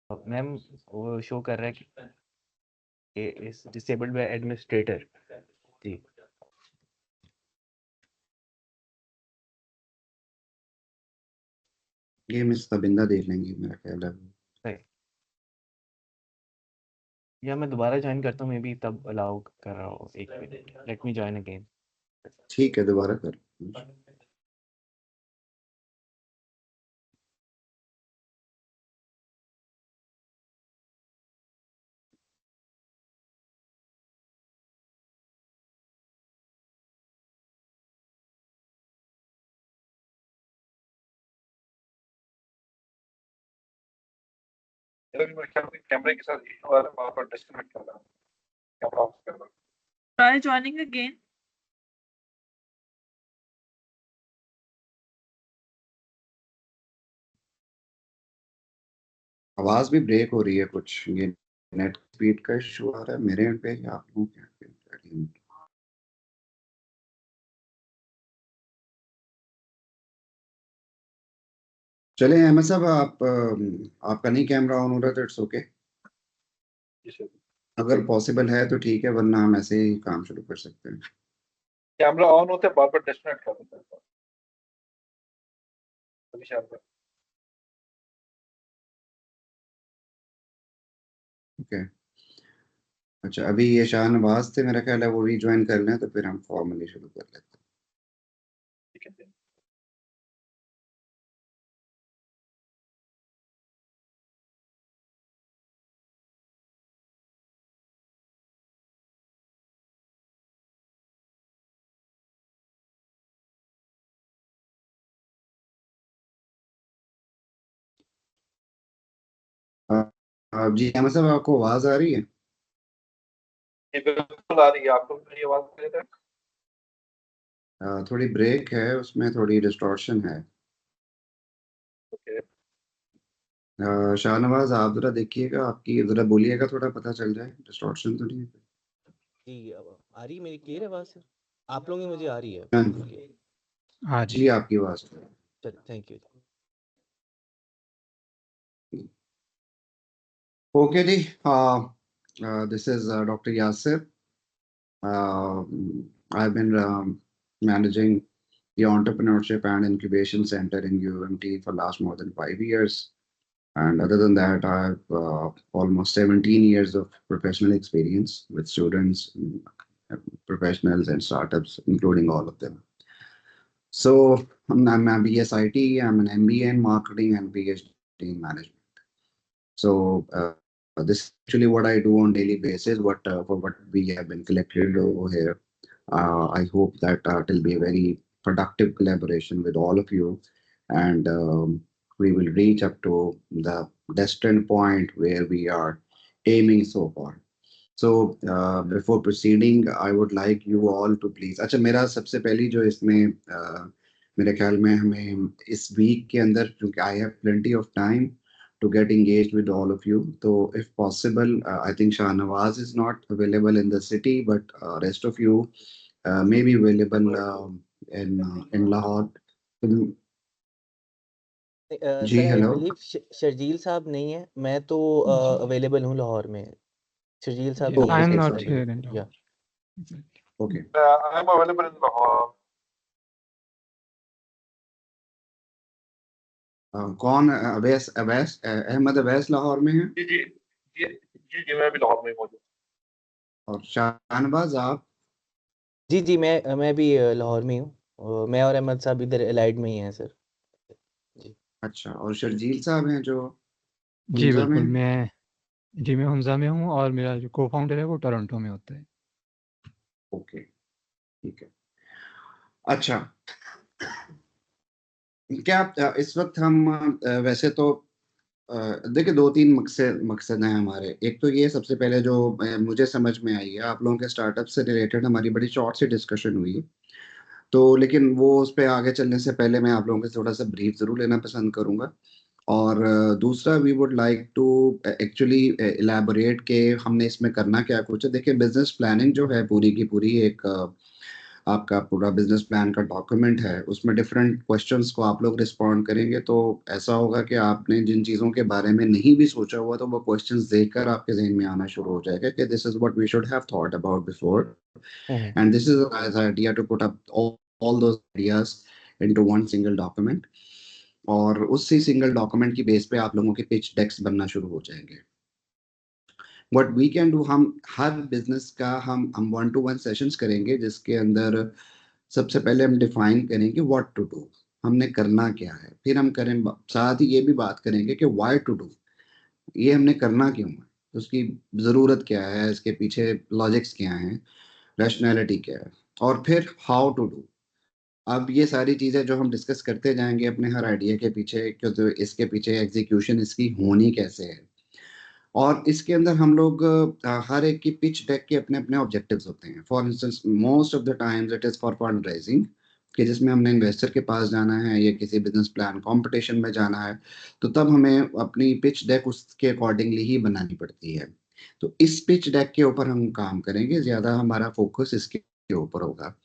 Ma'am वो show कर रहा है कि इज डिसेबल्ड बाय एडमिनिस्ट्रेटर। जी ये मिस तबिंदा देख लेंगे मेरा ख्याल है। सही। या मैं दोबारा ज्वाइन करता हूँ, मे बी तब अलाउ कर रहा हूँ। एक minute, let me join again. ठीक है, दोबारा कर। कैमरे के साथ इशू आ रहा है, वहाँ पर डिस्कनेक्ट कर रहा है कैमरा ऑफ कर रहा है। Try joining again. आवाज भी ब्रेक हो रही है कुछ, ये नेट स्पीड का इशू आ रहा है मेरे एंड पे या आप लोगों के end पे? चले अहमद साहब, आप आपका नहीं कैमरा ऑन हो रहा तो इट्स ओके। जी सर, अगर पॉसिबल है तो ठीक है, वरना हम ऐसे ही काम शुरू कर सकते हैं। कैमरा ऑन होता है, बार बार डिस्कनेक्ट कर देता है अभी शायद पर। ओके, अच्छा अभी ये शाहनवाज थे मेरा ख्याल है, वो भी ज्वाइन कर लें तो फिर हम फॉर्मली शुरू कर लेते हैं। ठीक है। जी अहमद साहब, आपको आवाज आ रही है? ये बिल्कुल आ रही है, आपको मेरी आवाज क्लियर है? थोड़ी ब्रेक है उसमें, थोड़ी डिस्टॉर्शन है। ओके। शाहनवाज आप जरा देखिएगा, आपकी जरा बोलिएगा, थोड़ा पता चल जाए डिस्टॉर्शन तो नहीं है। जी, अब आ रही है मेरी क्लियर आवाज़ सर? आप लोगों की मुझे आ रही है हाँ क्लियर? हाँ जी। जी, आपकी आवाज। चल, थैंक यू। ओके जी, this is doctor Yasir. I've been managing the entrepreneurship and incubation center in UMT for last more than 5 years. And other than that, I have almost 17 years of professional experience with students, professionals, and startups, including all of them. So I'm a BSIT, I'm an MBA in marketing and PhD in management. So this is actually what I do on daily basis. What for what we have been collected over here. I hope that it will be a very productive collaboration with all of you, and we will reach up to the destined point where we are aiming so far. So before proceeding, I would like you all to please. अच्छा, मेरा सबसे पहली जो इसमें मेरे ख्याल में हमें इस वीक के अंदर, क्योंकि I have plenty of time to get engaged with all of you. So if possible, I think Shahnawaz is not available in the city, but rest of you may be available in Lahore. जी sir I hello. Believe Sharjeel साहब नहीं है, मैं तो available हूँ लाहौर में। शर्जील साहब नहीं आई है एम इस नॉट वक्त हियर इन अवेलेबल। या okay, I am available in Lahore. कौन अवैस अवैस अहमद अवैस लाहौर में है? जी जी जी जी जी, मैं भी लाहौर में ही मौजूद। और शाहनवाज आप? जी जी, मैं भी लाहौर में हूँ। मैं और अहमद साहब इधर एलाइड में ही हैं सर। जी अच्छा, और शर्जील साहब हैं जो जी हुंजा में बिल्कुल, हैं? मैं हुंजा में हूँ और मेरा जो को फाउंडर है वो टोरंटो में होता है। ओके, ठीक है। अच्छा, क्या इस वक्त हम वैसे तो देखिए, दो तीन मकसद मकसद हैं हमारे। एक तो ये सबसे पहले जो मुझे समझ में आई है, आप लोगों के स्टार्टअप से रिलेटेड हमारी बड़ी शॉर्ट सी डिस्कशन हुई है। तो लेकिन वो उस पर आगे चलने से पहले मैं आप लोगों से थोड़ा सा ब्रीफ जरूर लेना पसंद करूंगा। और दूसरा, we would like to actually elaborate के हमने इसमें करना क्या कुछ है। देखिए, बिजनेस प्लानिंग जो है पूरी की पूरी एक आपका पूरा बिजनेस प्लान का डॉक्यूमेंट है, उसमें डिफरेंट क्वेश्चंस को आप लोग रिस्पॉन्ड करेंगे, तो ऐसा होगा कि आपने जिन चीज़ों के बारे में नहीं भी सोचा हुआ तो वो क्वेश्चंस देखकर आपके जहन में आना शुरू हो जाएगा कि this is what we should have thought about before, and this is an idea to put up all those ideas into one single document। और उसी सिंगल डॉक्यूमेंट की बेस पे आप लोगों के पिच डेक्स बनना शुरू हो जाएंगे। व्हाट वी कैन डू, हम हर बिजनेस का हम 1-to-1 सेशंस करेंगे, जिसके अंदर सबसे पहले हम डिफाइन करेंगे व्हाट टू डू, हमने करना क्या है। फिर हम करें, साथ ही ये भी बात करेंगे कि व्हाई टू डू, ये हमने करना क्यों है, उसकी ज़रूरत क्या है, इसके पीछे लॉजिक्स क्या हैं, रैशनैलिटी क्या है। और फिर हाउ टू डू। अब ये सारी चीज़ें जो हम डिस्कस करते जाएंगे अपने हर आइडिया के पीछे, क्योंकि इसके पीछे एग्जीक्यूशन इसकी होनी कैसे है। और इसके अंदर हम लोग हर एक की पिच डेक के अपने अपने ऑब्जेक्टिव्स होते हैं। For instance most of the times it is for fund raising, कि जिसमें हमने इन्वेस्टर के पास जाना है या किसी बिजनेस प्लान कंपटीशन में जाना है, तो तब हमें अपनी पिच डेक उसके अकॉर्डिंगली ही बनानी पड़ती है। तो इस पिच डेक के ऊपर हम काम करेंगे, ज़्यादा हमारा फोकस इसके ऊपर होगा।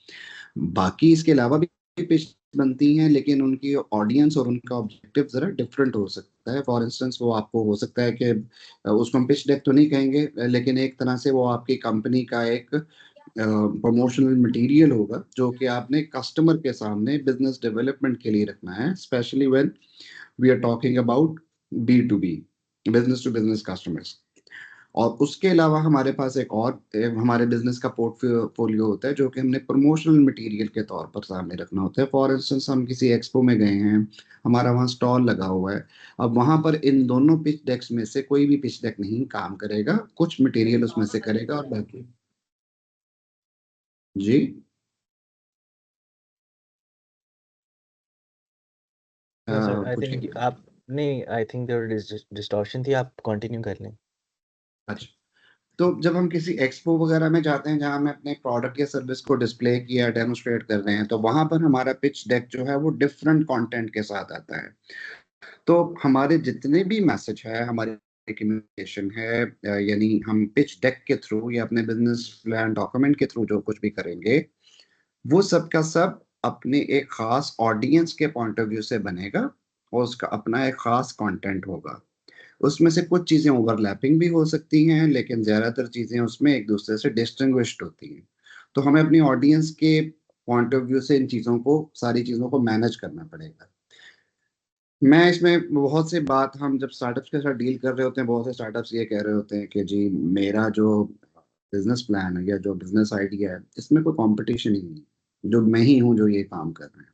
बाकी इसके अलावा भी पिच बनती हैं, लेकिन उनकी ऑडियंस और उनका ऑब्जेक्टिव जरा डिफरेंट हो सकता है। फॉर इंस्टेंस वो आपको हो सकता है कि उसको हम पिच डेक तो नहीं कहेंगे, लेकिन एक तरह से वो आपकी कंपनी का एक प्रमोशनल मटेरियल होगा, जो कि आपने कस्टमर के सामने बिजनेस डेवलपमेंट के लिए रखना है, especially when we are talking about B2B, business to business customers. और उसके अलावा हमारे पास एक और हमारे बिजनेस का पोर्टफोलियो होता है, जो कि हमने प्रमोशनल मटेरियल के तौर पर सामने रखना होता है। फॉर इंस्टेंस हम किसी एक्सपो में गए हैं, हमारा वहाँ स्टॉल लगा हुआ है, अब वहाँ पर इन दोनों पिच डेक्स में से कोई भी पिच डेक नहीं काम करेगा, कुछ मटेरियल उसमें से करेगा और बाकी। जी सर आई कुछ थिंक आप नहीं, आई थिंक देयर डिस्टॉर्शन थी, आप कंटिन्यू कर लें। अच्छा, तो जब हम किसी एक्सपो वगैरह में जाते हैं जहां हम अपने प्रोडक्ट या सर्विस को डिस्प्ले किया डेमोस्ट्रेट कर रहे हैं, तो वहां पर हमारा पिच डेक जो है वो डिफरेंट कंटेंट के साथ आता है। तो हमारे जितने भी मैसेज है, हमारी कम्युनिकेशन है, यानी हम पिच डेक के थ्रू या अपने बिजनेस प्लान डॉक्यूमेंट के थ्रू जो कुछ भी करेंगे, वो सब का सब अपने एक खास ऑडियंस के पॉइंट ऑफ व्यू से बनेगा, और उसका अपना एक खास कंटेंट होगा। उसमें से कुछ चीजें ओवरलैपिंग भी हो सकती हैं, लेकिन ज्यादातर चीजें उसमें एक दूसरे से डिस्टिंग्विश्ड होती हैं। तो हमें अपनी ऑडियंस के पॉइंट ऑफ व्यू से इन चीजों को, सारी चीजों को मैनेज करना पड़ेगा। मैं इसमें बहुत से बात, हम जब स्टार्टअप्स के साथ डील कर रहे होते हैं, बहुत से स्टार्टअप्स ये कह रहे होते हैं कि जी मेरा जो बिजनेस प्लान है या जो बिजनेस आइडिया है, इसमें कोई कंपटीशन ही नहीं, जो मैं ही हूँ जो ये काम कर रहे हैं।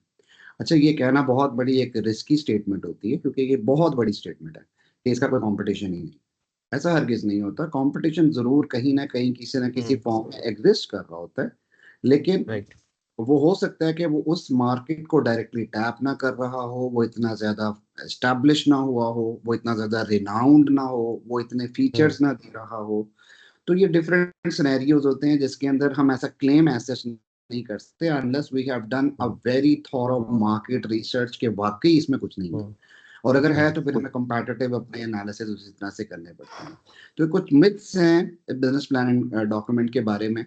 अच्छा, ये कहना बहुत बड़ी एक रिस्की स्टेटमेंट होती है, क्योंकि ये बहुत बड़ी स्टेटमेंट है कि इसका कोई कंपटीशन ही नहीं। ऐसा हरगिज नहीं होता, कंपटीशन जरूर कहीं ना कहीं किसी ना किसी फॉर्म में एग्जिस्ट कर रहा होता है, लेकिन राइट। वो हो सकता है कि वो उस मार्केट को डायरेक्टली टैप ना कर रहा हो, वो इतना ज्यादा एस्टैब्लिश ना हुआ हो, वो इतना ज्यादा रिनाउंड ना हो, वो इतने फीचर्स ना दे रहा हो। तो ये डिफरेंट सिनेरियोज होते हैं जिसके अंदर हम ऐसा क्लेम ऐसे नहीं कर सकते unless we have done a very thorough market research के वाकई इसमें कुछ नहीं है। और अगर है तो फिर हमें कंपैटिटिव अपने एनालिसिस उसी तरह से करने पड़ते हैं। तो कुछ मिथ्स हैं बिजनेस प्लानिंग डॉक्यूमेंट के बारे में।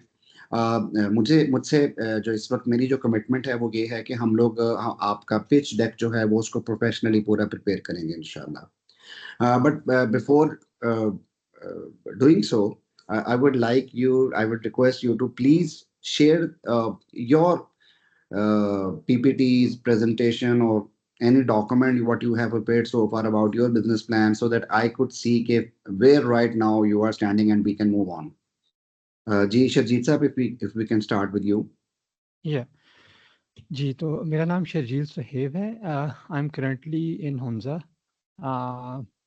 मुझसे जो इस वक्त मेरी जो कमिटमेंट है वो ये है कि हम लोग आपका पिच डेक जो है वो उसको प्रोफेशनली पूरा प्रिपेयर करेंगे इंशाल्लाह। But before doing so, I would like you, I would request you to please share your PPTs, presentation, or any document what you have prepared so far about your business plan, so that I could see where right now you are standing and we can move on. Ji Sharjeet Saab, if we can start with you. या जी, तो मेरा नाम शर्जील सुहेब है। I am currently in Hunza.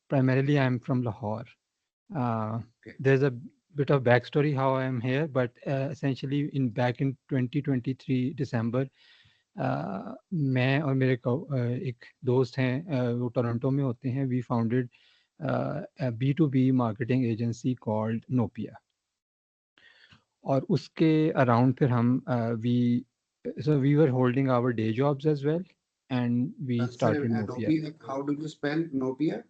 Primarily I am from Lahore. There's a bit of backstory how I am here, but essentially back in 2023 December, मैं और मेरे एक दोस्त हैं, वो टोरंटो में होते हैं। We founded a B2B marketing agency called Nopia, और उसके अराउंड फिर हम we were holding our day jobs as well, and we started Nopia. Nopia, how do you spell Nopia?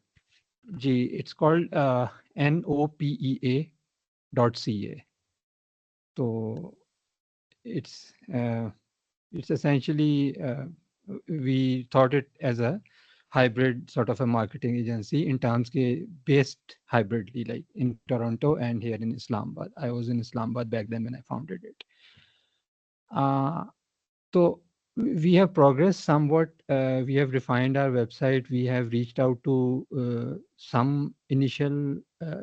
Ji, it's called NOPEA.ca. तो it's essentially we thought it as a hybrid sort of a marketing agency in terms ke based hybridly, like in Toronto and here in Islamabad. I was in Islamabad back then when I founded it. So we have progressed somewhat. We have refined our website. We have reached out to some initial,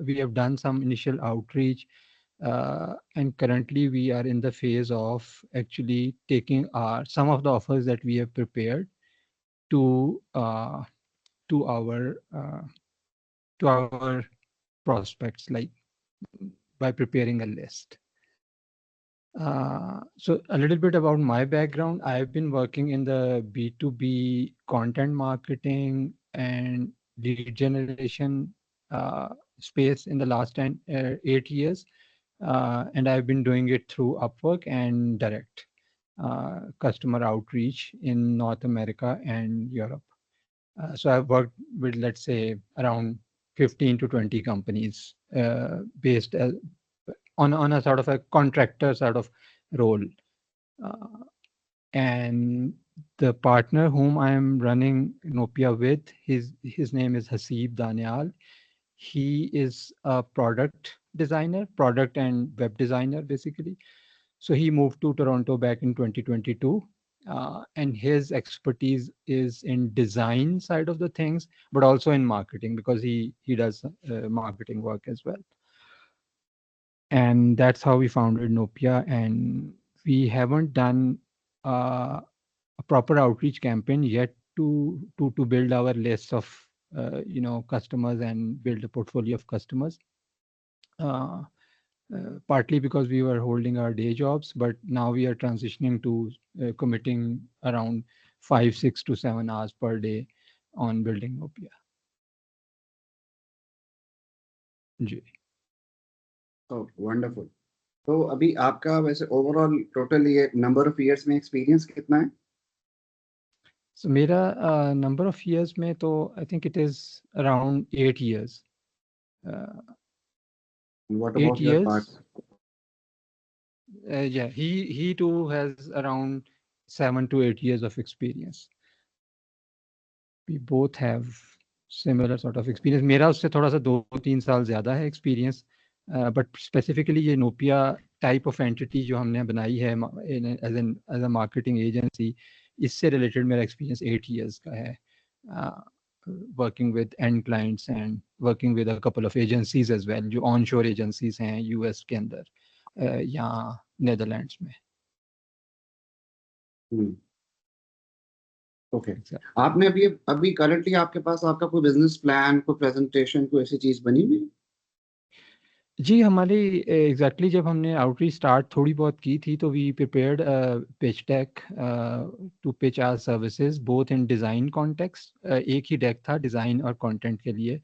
we have done some initial outreach. And currently we are in the phase of actually taking some of the offers that we have prepared to to our uh, to our prospects, like by preparing a list. So a little bit about my background. I've been working in the B2B content marketing and lead generation space in the last 8 years. And I've been doing it through Upwork and direct customer outreach in North America and Europe. So I've worked with, let's say, around 15 to 20 companies based on a sort of a contractor sort of role. And the partner whom I am running Nopia with, his name is Hasib Danial. He is a product designer, product and web designer, basically. So he moved to Toronto back in 2022. And his expertise is in design side of the things, but also in marketing, because he does marketing work as well. And that's how we founded Nopia. And we haven't done a proper outreach campaign yet to build our list of customers and build a portfolio of customers. Partly because we were holding our day jobs, but now we are transitioning to committing around 5, 6 to 7 hours per day on building Nopia. Ji. Oh, wonderful. तो अभी आपका वैसे overall total ये number of years में experience कितना है? So मेरा number of years में तो I think it is around 8 years. What 8 about your years. partner? Yeah, he too has around 7 to 8 years of experience. We both have similar sort of experience. मेरा उससे थोड़ा सा 2-3 साल ज़्यादा है experience. But specifically ये Nopia type of entity जो हमने बनाई है as a marketing agency, इससे related मेरा experience 8 years का है. Working with end clients and working with a couple of agencies as well, जो onshore agencies हैं US के अंदर या Netherlands में. ओके. आपने अभी करंटली आपके पास आपका कोई बिजनेस प्लान, कोई प्रेजेंटेशन, कोई ऐसी चीज बनी हुई? जी, हमारी एग्जैक्टली जब हमने आउटरीच स्टार्ट थोड़ी बहुत की थी, तो we prepared pitch deck to pitch our services both in design context. एक ही डेक था डिज़ाइन और कंटेंट के लिए.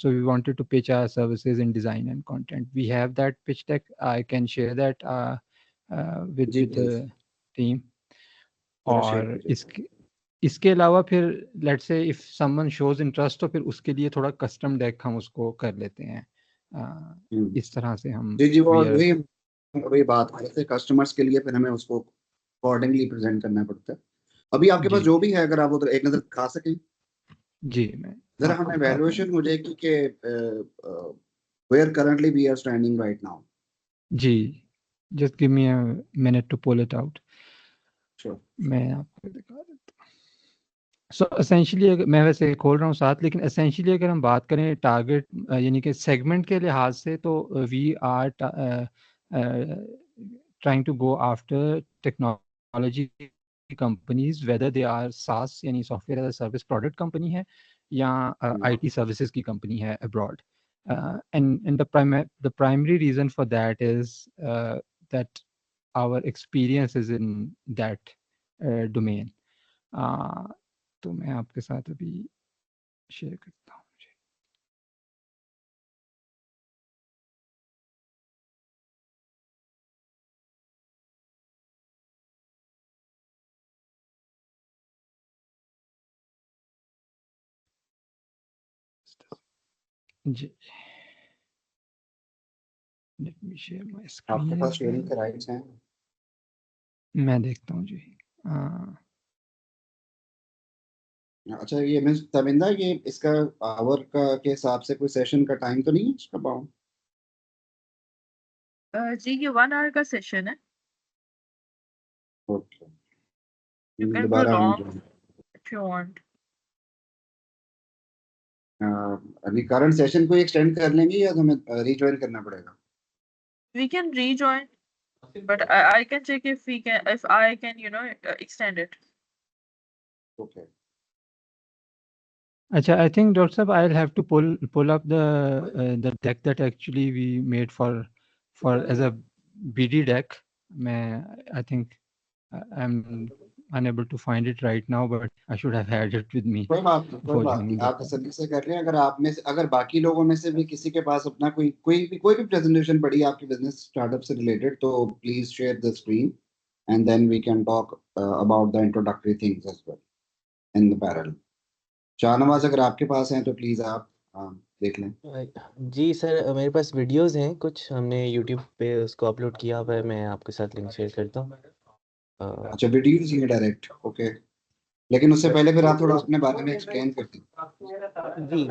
So we wanted to pitch our services in design and content. We have that pitch deck. I can share that with the team. और इसके अलावा फिर let's say if someone shows interest, तो फिर उसके लिए थोड़ा custom deck हम उसको कर लेते हैं. इस तरह से हम जी वो वही बात है, कस्टमर्स के लिए फिर हमें उसको अकॉर्डिंगली प्रेजेंट करना पड़ता है. अभी आपके पास जो भी है, अगर आप उधर एक नजर दिखा सकें. जी, मैं जरा हमें वैल्यूएशन हो जाए कि where currently we are standing right now. जी, just give me a minute to pull it out. Sure. मैं आपको दिखा देता हूँ. सो एसेंशियली मैं वैसे खोल रहा हूँ साथ, लेकिन एसेंशियली अगर हम बात करें टारगेट यानी कि सेगमेंट के लिहाज से, तो we are trying to go after technology companies, whether they are SaaS यानी software as a service product company है या आईटी सर्विसेज की कंपनी है abroad. And the primary reason for that is that our experience is in that domain. तो मैं आपके साथ अभी शेयर करता हूँ. जी, let me share my screen. आपके पास शेयरिंग के राइट्स हैं? मैं देखता हूँ जी। अच्छा, ये मिस तविंदा, ये इसका आवर का के हिसाब से कोई सेशन का टाइम तो नहीं है इसका बाउंड? जी ये 1 hour का सेशन है. ओके, You can दोबारा हम prolong if you want. अभी करंट सेशन को एक्सटेंड कर लेंगे या तो हमें रिज्वाइन करना पड़ेगा? We can rejoin, but I can check if I can extend it. Okay, अच्छा, I think Dr. Sahab, I'll have to pull up the deck that actually we made for as a BD deck. I think I'm unable to find it right now, but I should have had it with me कोई बात नहीं, कोई before बात joining नहीं, the आप call. तसल्ली से कर रहे हैं। अगर आप में से, अगर बाकी लोगों में से भी किसी के पास अपना कोई भी प्रेजेंटेशन पड़ी है आपके बिजनेस स्टार्टअप से रिलेटेड, तो please share the screen and then we can talk about the introductory things as well in the parallel. Shahnawaz, अगर आपके पास हैं तो प्लीज आप देख लें। जी सर, मेरे पास वीडियोस हैं कुछ, हमने यूट्यूब पे उसको अपलोड किया हुआ है, मैं आपके साथ लिंक शेयर करता हूँ। अच्छा, वीडियोज ये डायरेक्ट, ओके, लेकिन उससे पहले फिर आप थोड़ा अपने बारे में एक्सप्लेन करते हैं। जी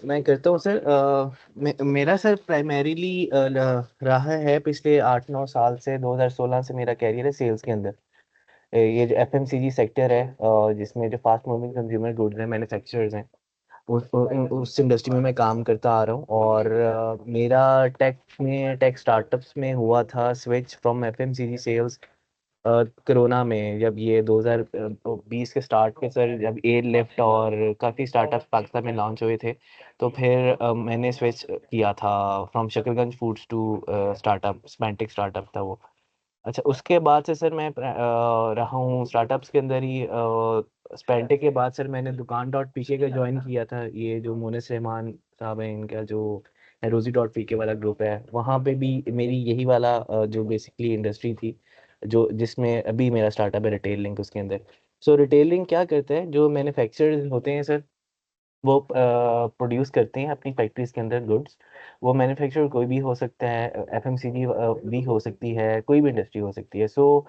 मैं करता हूँ सर। मेरा सर प्राइमरीली रहा है पिछले 8-9 साल से, 2016 से मेरा कैरियर है सेल्स के अंदर। ये जो एफएमसीजी सेक्टर है, जिसमें जो फास्ट मूविंग कंज्यूमर गुड्स हैं, मैन्युफैक्चरर्स हैं, उस इंडस्ट्री में मैं काम करता आ रहा हूँ। और मेरा टेक स्टार्टअप्स में हुआ था switch from FMCG sales corona में, जब ये 2020 के स्टार्ट में सर, जब एयर लिफ्ट और काफ़ी स्टार्टअप्स पाकिस्तान में लॉन्च हुए थे, तो फिर मैंने स्विच किया था from Shakarganj foods to startup, स्पेंटिक स्टार्टअप था वो। अच्छा, उसके बाद से सर मैं रहा हूँ स्टार्टअप्स के अंदर ही। स्पेंटिक के बाद सर मैंने दुकान डॉट पीके का ज्वाइन किया था। ये जो मोनिस रहमान साहब हैं, इनका जो रोजी डॉट पीके वाला ग्रुप है, वहाँ पे भी मेरी यही वाला जो बेसिकली इंडस्ट्री थी, जो जिसमें अभी मेरा स्टार्टअप है रिटेल लिंक, उसके अंदर। सो रिटेल लिंक क्या करते हैं, जो मैन्युफैक्चरर्स होते हैं सर, वो प्रोड्यूस करते हैं अपनी फैक्ट्रीज के अंदर गुड्स। वो मैन्युफैक्चरर कोई भी हो सकता है, एफएमसीजी भी हो सकती है, कोई भी इंडस्ट्री हो सकती है। सो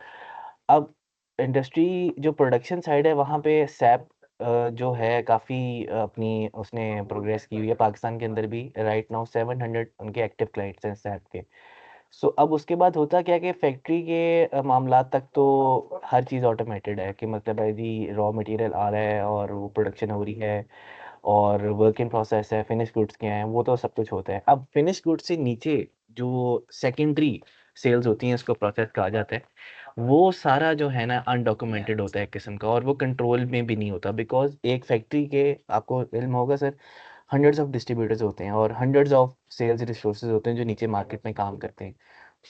अब इंडस्ट्री जो प्रोडक्शन साइड है, वहाँ पे सैप जो है काफ़ी अपनी उसने प्रोग्रेस की हुई है पाकिस्तान के अंदर भी। राइट नाउ 700 उनके एक्टिव क्लाइंट्स हैं सैप के। सो अब उसके बाद होता क्या कि फैक्ट्री के मामलात तक तो हर चीज़ ऑटोमेटेड है, कि मतलब है जी, रॉ मटेरियल आ रहा है और वो प्रोडक्शन हो रही है, और वर्क इन प्रोसेस है, फिनिश गुड्स क्या हैं, वो तो सब कुछ होता है। अब फिनिश गुड्स से नीचे जो सेकेंडरी सेल्स होती हैं, इसको प्रोसेस कहा जाता है, वो सारा जो है ना अनडॉक्यूमेंटेड होता है एक किस्म का, और वो कंट्रोल में भी नहीं होता। बिकॉज एक फैक्ट्री के, आपको इल्म होगा सर, हंड्रेड्स ऑफ डिस्ट्रीब्यूटर्स होते हैं और हंड्रेड्स ऑफ सेल्स रिसोर्सेज होते हैं जो नीचे मार्केट में काम करते हैं।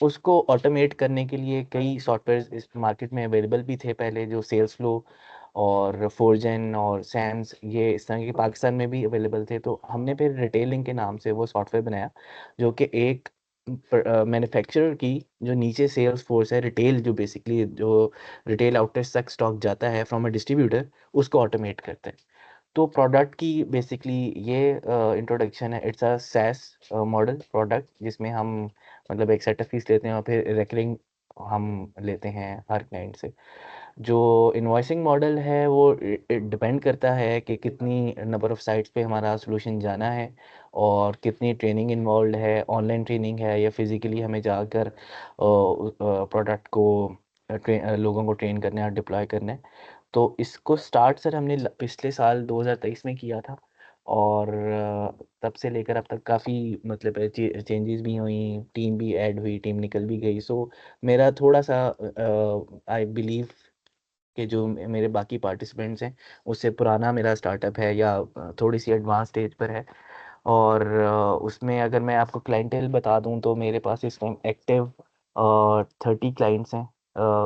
उसको ऑटोमेट करने के लिए कई सॉफ्टवेयर इस मार्केट में अवेलेबल भी थे पहले, जो सेल्स फ्लो और फोरजेन और सैम्स, ये इस तरह के पाकिस्तान में भी अवेलेबल थे। तो हमने फिर रिटेलिंग के नाम से वो सॉफ्टवेयर बनाया, जो कि एक मैन्युफैक्चरर की जो नीचे सेल्स फोर्स है, रिटेल जो बेसिकली जो रिटेल आउटलेट्स तक स्टॉक जाता है फ्रॉम अ डिस्ट्रीब्यूटर, उसको ऑटोमेट करता है। तो प्रोडक्ट की बेसिकली ये इंट्रोडक्शन है। It's a SaaS model product, जिसमें हम मतलब एक सेटअप फीस लेते हैं और फिर रिकरिंग हम लेते हैं हर क्लाइंट से। जो इनवॉइसिंग मॉडल है वो डिपेंड करता है कि कितनी नंबर ऑफ साइट्स पे हमारा सोल्यूशन जाना है, और कितनी ट्रेनिंग इन्वॉल्व है, ऑनलाइन ट्रेनिंग है या फिजिकली हमें जाकर प्रोडक्ट को लोगों को ट्रेन करना है और डिप्लॉय करना है। तो इसको स्टार्ट सर हमने पिछले साल 2023 में किया था, और तब से लेकर अब तक काफ़ी मतलब चेंजेस भी हुई, टीम भी ऐड हुई, टीम निकल भी गई। सो मेरा थोड़ा सा आई बिलीव कि जो मेरे बाकी पार्टिसिपेंट्स हैं, उससे पुराना मेरा स्टार्टअप है, या थोड़ी सी एडवांस स्टेज पर है। और उसमें अगर मैं आपको क्लाइंटेल बता दूं, तो मेरे पास इस टाइम एक्टिव 30 क्लाइंट्स हैं।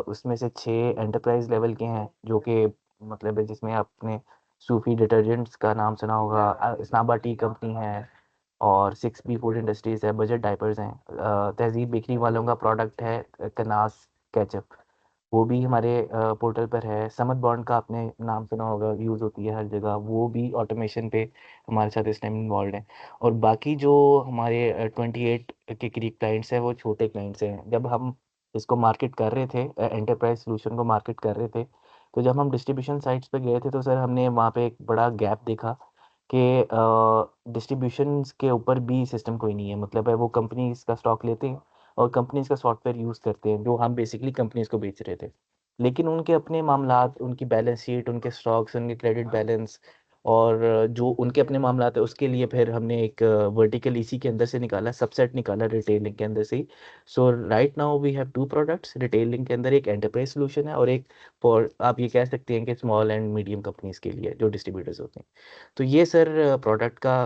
उसमें से 6 एंटरप्राइज लेवल के हैं, जो कि मतलब है जिसमें आपने सूफी डिटर्जेंट्स का नाम सुना होगा, इस्नाबा टी कंपनी है, और 6B फूड इंडस्ट्रीज़ है, बजट डायपर्स हैं, तहज़ीब बेकरी वालों का प्रोडक्ट है कनास केचप, वो भी हमारे पोर्टल पर है। समद बॉन्ड का आपने नाम सुना होगा, यूज़ होती है हर जगह, वो भी ऑटोमेशन पे हमारे साथ इस टाइम इन्वॉल्व है। और बाकी जो हमारे 28 के करीब क्लाइंट्स हैं, वो छोटे क्लाइंट्स हैं। जब हम इसको मार्केट कर रहे थे, एंटरप्राइज सॉल्यूशन को मार्केट कर रहे थे। तो जब हम डिस्ट्रीब्यूशन साइट्स पे गए थे तो सर हमने वहाँ पे एक बड़ा गैप देखा कि डिस्ट्रीब्यूशंस के ऊपर भी सिस्टम कोई नहीं है। मतलब है वो कंपनीज का स्टॉक लेते हैं और कंपनीज का सॉफ्टवेयर यूज़ करते हैं जो हम बेसिकली कंपनीज को बेच रहे थे। लेकिन उनके अपने मामलात, उनकी बैलेंस शीट, उनके स्टॉक्स, उनके क्रेडिट बैलेंस और जो उनके अपने मामलात है उसके लिए फिर हमने एक वर्टिकल इसी के अंदर से निकाला, सबसेट निकाला रिटेलिंग के अंदर से ही। So right now we have two products retailing के अंदर, एक एंटरप्राइज सॉल्यूशन है और एक फॉर आप ये कह सकते हैं कि स्मॉल एंड मीडियम कंपनीज के लिए जो डिस्ट्रीब्यूटर्स होते हैं। तो ये सर प्रोडक्ट का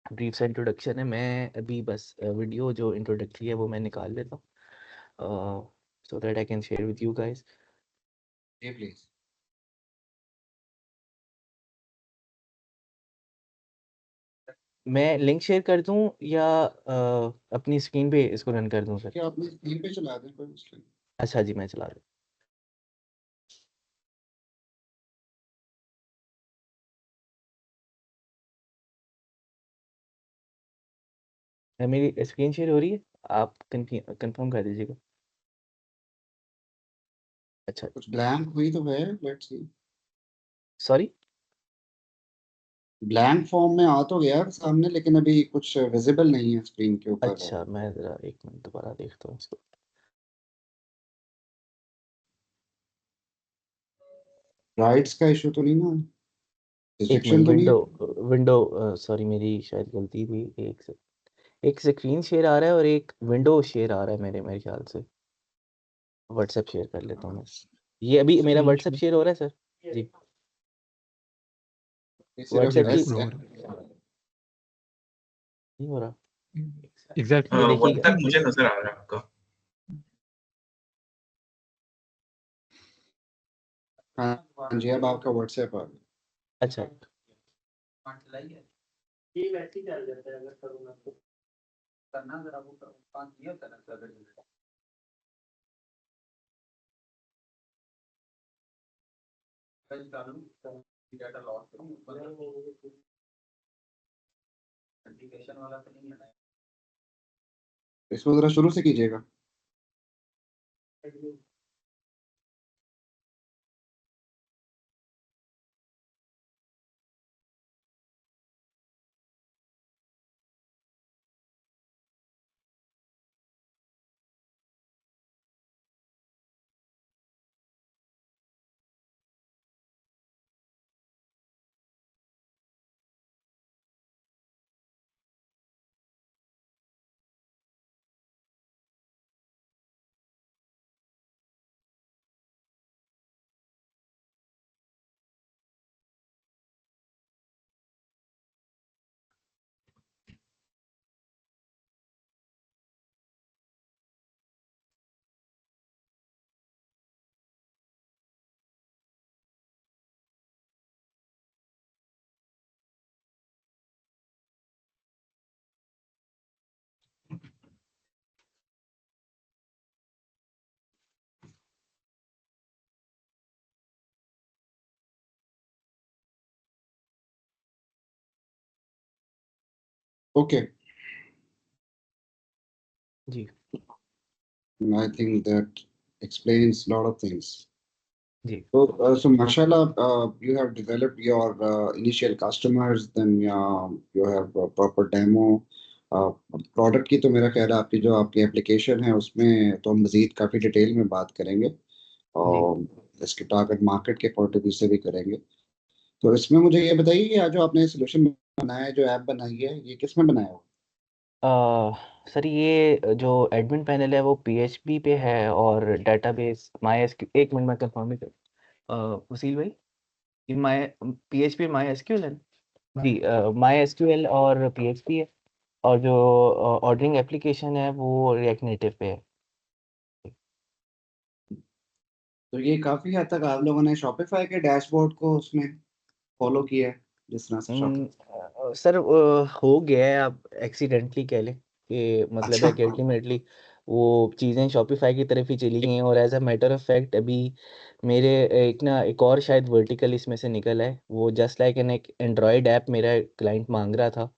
ब्रीफ सा इंट्रोडक्शन है। मैं अभी बस वीडियो जो इंट्रोडक्टरी है वो मैं निकाल लेता हूँ so that I can share with you guys. जी प्लीज। मैं लिंक शेयर कर दूं या अपनी स्क्रीन पे इसको रन कर दूं सर? क्या आपने स्क्रीन पे चला दें, कोई मुश्किल नहीं। अच्छा जी, मैं चला रहा हूँ। मेरी स्क्रीन शेयर हो रही है, आप कंफर्म कर दीजिएगा। अच्छा, कुछ ब्लैंक हुई तो है, let's see. Sorry. Blank form में आ तो गया सामने, लेकिन अभी कुछ विजिबल नहीं है स्क्रीन के ऊपर। अच्छा, मैं ज़रा एक मिनट दोबारा देखता हूँ इसको। राइट्स का इशू तो नहीं ना, एक रिस्ट्रिक्शन मिनट, तो नहीं विंडो है? विंडो सॉरी मेरी शायद गलती थी। एक स्क्रीन शेयर आ रहा है और एक विंडो शेयर आ रहा है मेरे ख्याल से। व्हाट्सएप शेयर कर लेता हूँ मैं। ये अभी मेरा स्क्रीन व्हाट्सएप शेयर शेयर हो रहा है सर जी? ये सिर्फ व्हाट्सएप की यस हो लेफ्ट। रहा नहीं हो रहा। है एग्जैक्टली। ये देखिएगा। व्हाट्सएप मुझे नजर आ रहा है आपका। हाँ जी, अब आपका व्हाट्सएप आ गया। अच्छा, इसको जरा शुरू से कीजिएगा। ओके, जी I think that explains lot of things. जी So mashallah, you have developed your initial customers, then you have a proper demo. Product की तो मेरा ख्याल है आपकी जो आपकी एप्लीकेशन है उसमें तो हम मज़ीद काफ़ी डिटेल में बात करेंगे, जी। और इसके टारगेट मार्केट के पॉइंट ऑफ व्यू से भी करेंगे। तो इसमें मुझे ये बताइए कि आज जो आपने सोल्यूशन बनाया है, जो ऐप बनाई है, ये किस में बनाया हो? सर ये जो एडमिन पैनल है वो पीएचपी पे है और डेटाबेस माई एसक्यू। एक मिनट में कंफर्म ही कर वसील भाई, ये माई पीएचपी माई एसक्यूएल है ना? जी, माई एसक्यूएल और पीएचपी है और जो ऑर्डरिंग एप्लीकेशन है वो रिएक्ट नेटिव पे है। तो ये काफ़ी हद तक आप लोगों ने शॉपिफाई के डैशबोर्ड को उसमें फॉलो किया है, जिस तरह से शॉप। सर हो गया है, आप एक्सीडेंटली कह लें कि मतलब अच्छा। है कि अल्टीमेटली वो चीज़ें शॉपिफाई की तरफ ही चली गई हैं और as a matter of fact अभी मेरे एक और शायद वर्टिकल इसमें से निकल है। वो जस्ट लाइक एन एक एंड्रॉयड ऐप मेरा क्लाइंट मांग रहा था।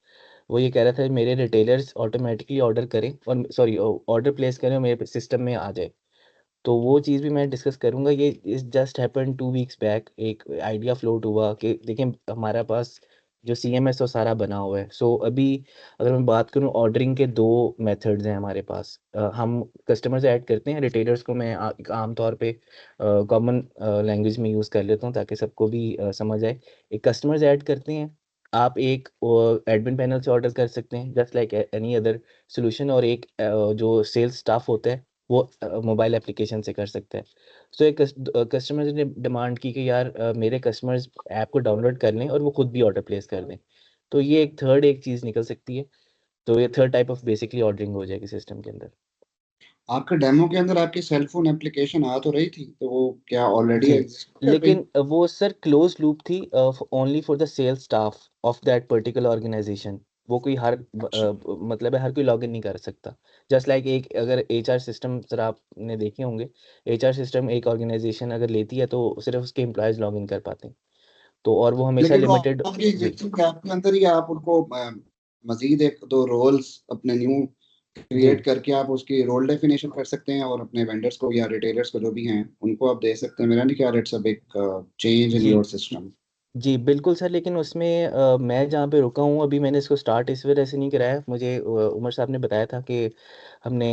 वो ये कह रहा था मेरे रिटेलर्स ऑटोमेटिकली ऑर्डर करें और सॉरी ऑर्डर प्लेस करें और मेरे सिस्टम में आ जाए। तो वो चीज़ भी मैं डिस्कस करूँगा। ये इस जस्ट हैपन 2 वीक्स बैक एक आइडिया फ्लोट हुआ कि देखिए हमारे पास जो सीएमएस तो सारा बना हुआ है। सो अभी अगर मैं बात करूँ ऑर्डरिंग के 2 मेथड्स हैं हमारे पास। हम कस्टमर्स ऐड करते हैं, रिटेलर्स को मैं आम तौर पे कॉमन लैंग्वेज में यूज़ कर लेता हूँ ताकि सबको भी समझ आए। एक कस्टमर्स ऐड करते हैं, आप एक एडमिन पैनल से ऑर्डर कर सकते हैं just like any other solution, और एक जो सेल्स स्टाफ होता है वो मोबाइल एप्लीकेशन से कर सकता है। सो एक कस्टमर ने डिमांड की कि यार मेरे कस्टमर्स ऐप को डाउनलोड कर लें और वो खुद भी ऑर्डर प्लेस कर दें। तो ये एक थर्ड एक चीज़ निकल सकती है। तो ये third type of basically ordering हो जाएगी सिस्टम के अंदर। आपके डेमो के अंदर आपकी सेल फोन एप्लीकेशन आ तो रही थी, तो वो क्या ऑलरेडी जी, एग्जिस्ट कर रही? लेकिन वो सर क्लोज लूप थी, only for the sales staff of that particular organization. वो कोई अच्छा। मतलब है हर कोई लॉगिन नहीं कर सकता। जस्ट लाइक एक अगर एचआर सिस्टम सर आपने देखे होंगे, एचआर सिस्टम एक ऑर्गेनाइजेशन अगर लेती है तो सिर्फ उसके एम्प्लॉयज लॉगिन कर पाते हैं। तो और वो हमेशा लेकिन वो लिमिटेड। आपके जी एग्जिस्टिंग ऐप के अंदर ही आप उनको मजीद एक दो रोल्स अपने न्यू जी क्रिएट करके आप उसकी रोल डेफिनेशन कर सकते हैं, और अपने वेंडर्स को या रिटेलर्स को जो भी हैं उनको आप दे सकते हैं। मेरा नहीं ख्याल it's a big change in जी योर सिस्टम। जी बिल्कुल सर, लेकिन उसमें मैं जहाँ पे रुका हूँ अभी मैंने इसको स्टार्ट इस वजह से नहीं कराया। मुझे उमर साहब ने बताया था कि हमने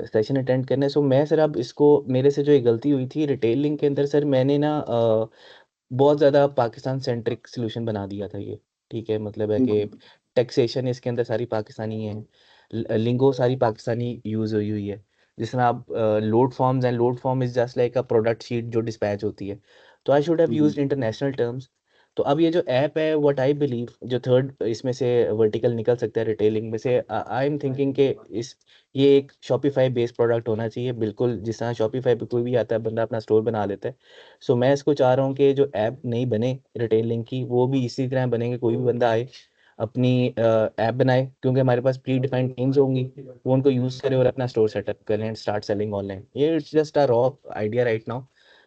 सेशन अटेंड करना है। सो मैं सर अब इसको मेरे से जो एक गलती हुई थी रिटेलिंग के अंदर सर, मैंने ना बहुत ज़्यादा पाकिस्तान सेंट्रिक सोल्यूशन बना दिया था ये। ठीक है, मतलब है कि टैक्सेशन इसके अंदर सारी पाकिस्तानी है, लिंगो सारी पाकिस्तानी यूज़ हुई हुई है। जिस तरह आप load forms and load form is just like a product sheet जो डिस्पैच होती है। तो I should have used international terms. तो अब ये जो ऐप है व्हाट आई बिलीव जो थर्ड इसमें से वर्टिकल निकल सकता है रिटेलिंग में से, आई एम थिंकिंग कि इस ये एक शॉपिफाई बेस्ड प्रोडक्ट होना चाहिए। बिल्कुल जिस तरह शॉपिफाई पे कोई भी आता है बंदा अपना स्टोर बना लेता है। सो मैं इसको चाह रहा हूँ कि जो ऐप नहीं बने रिटेलिंग की वो भी इसी तरह बनेंगे। कोई भी बंदा आए अपनी ऐप बनाए, क्योंकि हमारे पास प्री डिफाइंड टीम्स होंगी, वो उनको यूज़ करे और अपना स्टोर सेटअप करें एंड स्टार्ट सेलिंग ऑनलाइन। ये it's just a raw idea right now,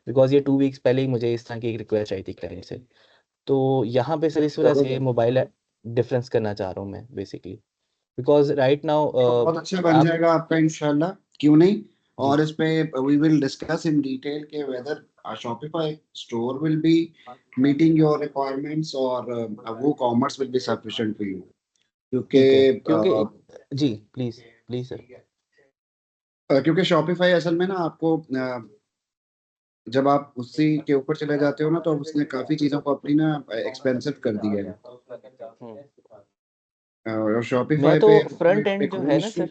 because ये 2 वीक्स पहले ही मुझे इस तरह की एक रिक्वेस्ट आई थी क्लाइंट से। तो यहाँ पे सर इस वजह से मोबाइल डिफरेंस करना चाह रहा हूँ मैं बेसिकली, बिकॉज राइट नाउ बहुत अच्छा बन आप। जाएगा आपका इंशाल्लाह, क्यों नहीं। जी और इस पे we will discuss in detail के whether Shopify store will be meeting your requirements, और WooCommerce will be sufficient for you, क्योंकि ठीक है, क्योंकि जी प्लीज़ प्लीज़ सर। क्योंकि शॉपिफाई असल में ना आपको जब आप उसी के ऊपर चले जाते हो ना, तो उसने काफी चीजों को अपनी ना एक्सपेंसिव कर दिया है। हम्म। और मैं शॉपिफाई तो पे फ्रंट एक एंड जो है ना सर,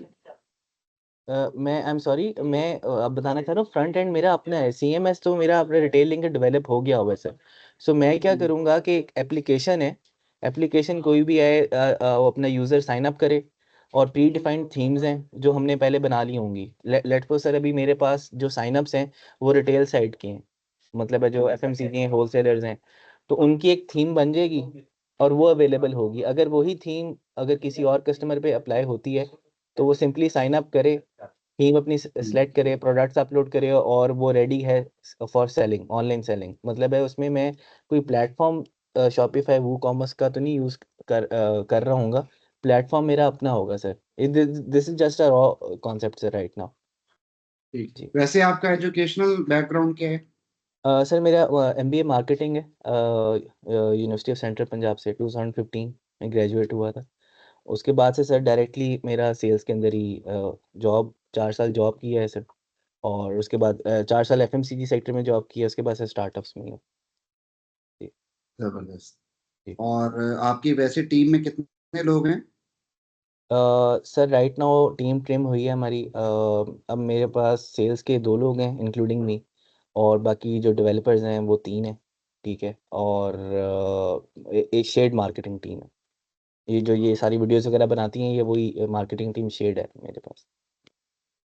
मैं आई एम सॉरी, मैं अब बताना चाह रहा हूँ फ्रंट एंड मेरा अपना है। सीएमएस तो मेरा अपने रिटेलिंग का डेवलप हो गया हुआ है सर। सो मैं क्या करूँगा कि एक एप्लीकेशन है, एप्लीकेशन कोई भी आए वो अपना यूज़र साइन अप करे, और प्री डिफाइंड थीम्स हैं जो हमने पहले बना ली होंगी। लेट सपोज सर अभी मेरे पास जो साइन अप्स हैं वो रिटेल साइड के हैं, मतलब है जो एफएमसीजी हैं, होलसेलर्स हैं। तो उनकी एक थीम बन जाएगी और वो अवेलेबल होगी। अगर वही थीम अगर किसी और कस्टमर पे अप्लाई होती है तो वो सिंपली साइन अप करे, थीम अपनी सेलेक्ट करे, प्रोडक्ट्स अपलोड करे और वो रेडी है फॉर सेलिंग, ऑनलाइन सेलिंग। मतलब है उसमें मैं कोई प्लेटफॉर्म शॉपिफाई वू कॉमर्स का तो नहीं यूज़ कर रहा हूँगा। प्लेटफॉर्म मेरा अपना होगा sir. This is just a raw concept sir right now. ठीक। जी वैसे आपका एजुकेशनल बैकग्राउंड क्या है? सर मेरा एमबीए मार्केटिंग है, यूनिवर्सिटी ऑफ सेंट्रल पंजाब से 2015 में ग्रेजुएट हुआ था। उसके बाद से सर डायरेक्टली मेरा सेल्स के अंदर ही जॉब, 4 साल जॉब किया है सर। और उसके बाद 4 साल एफएमसीजी सेक्टर में जॉब किया, उसके बाद से स्टार्टअप्स में हूँ। जी जबरदस्त। जी। और आपकी वैसे टीम में कितने लोग हैं? Sir right now team trim हुई है हमारी। अब मेरे पास सेल्स के 2 लोग हैं इंक्लूडिंग मी, और बाकी जो डेवलपर्स हैं वो 3 हैं। ठीक है, और एक शेड मार्केटिंग टीम है। ये जो ये सारी वीडियोस वगैरह बनाती हैं ये वही मार्केटिंग टीम शेड है मेरे पास।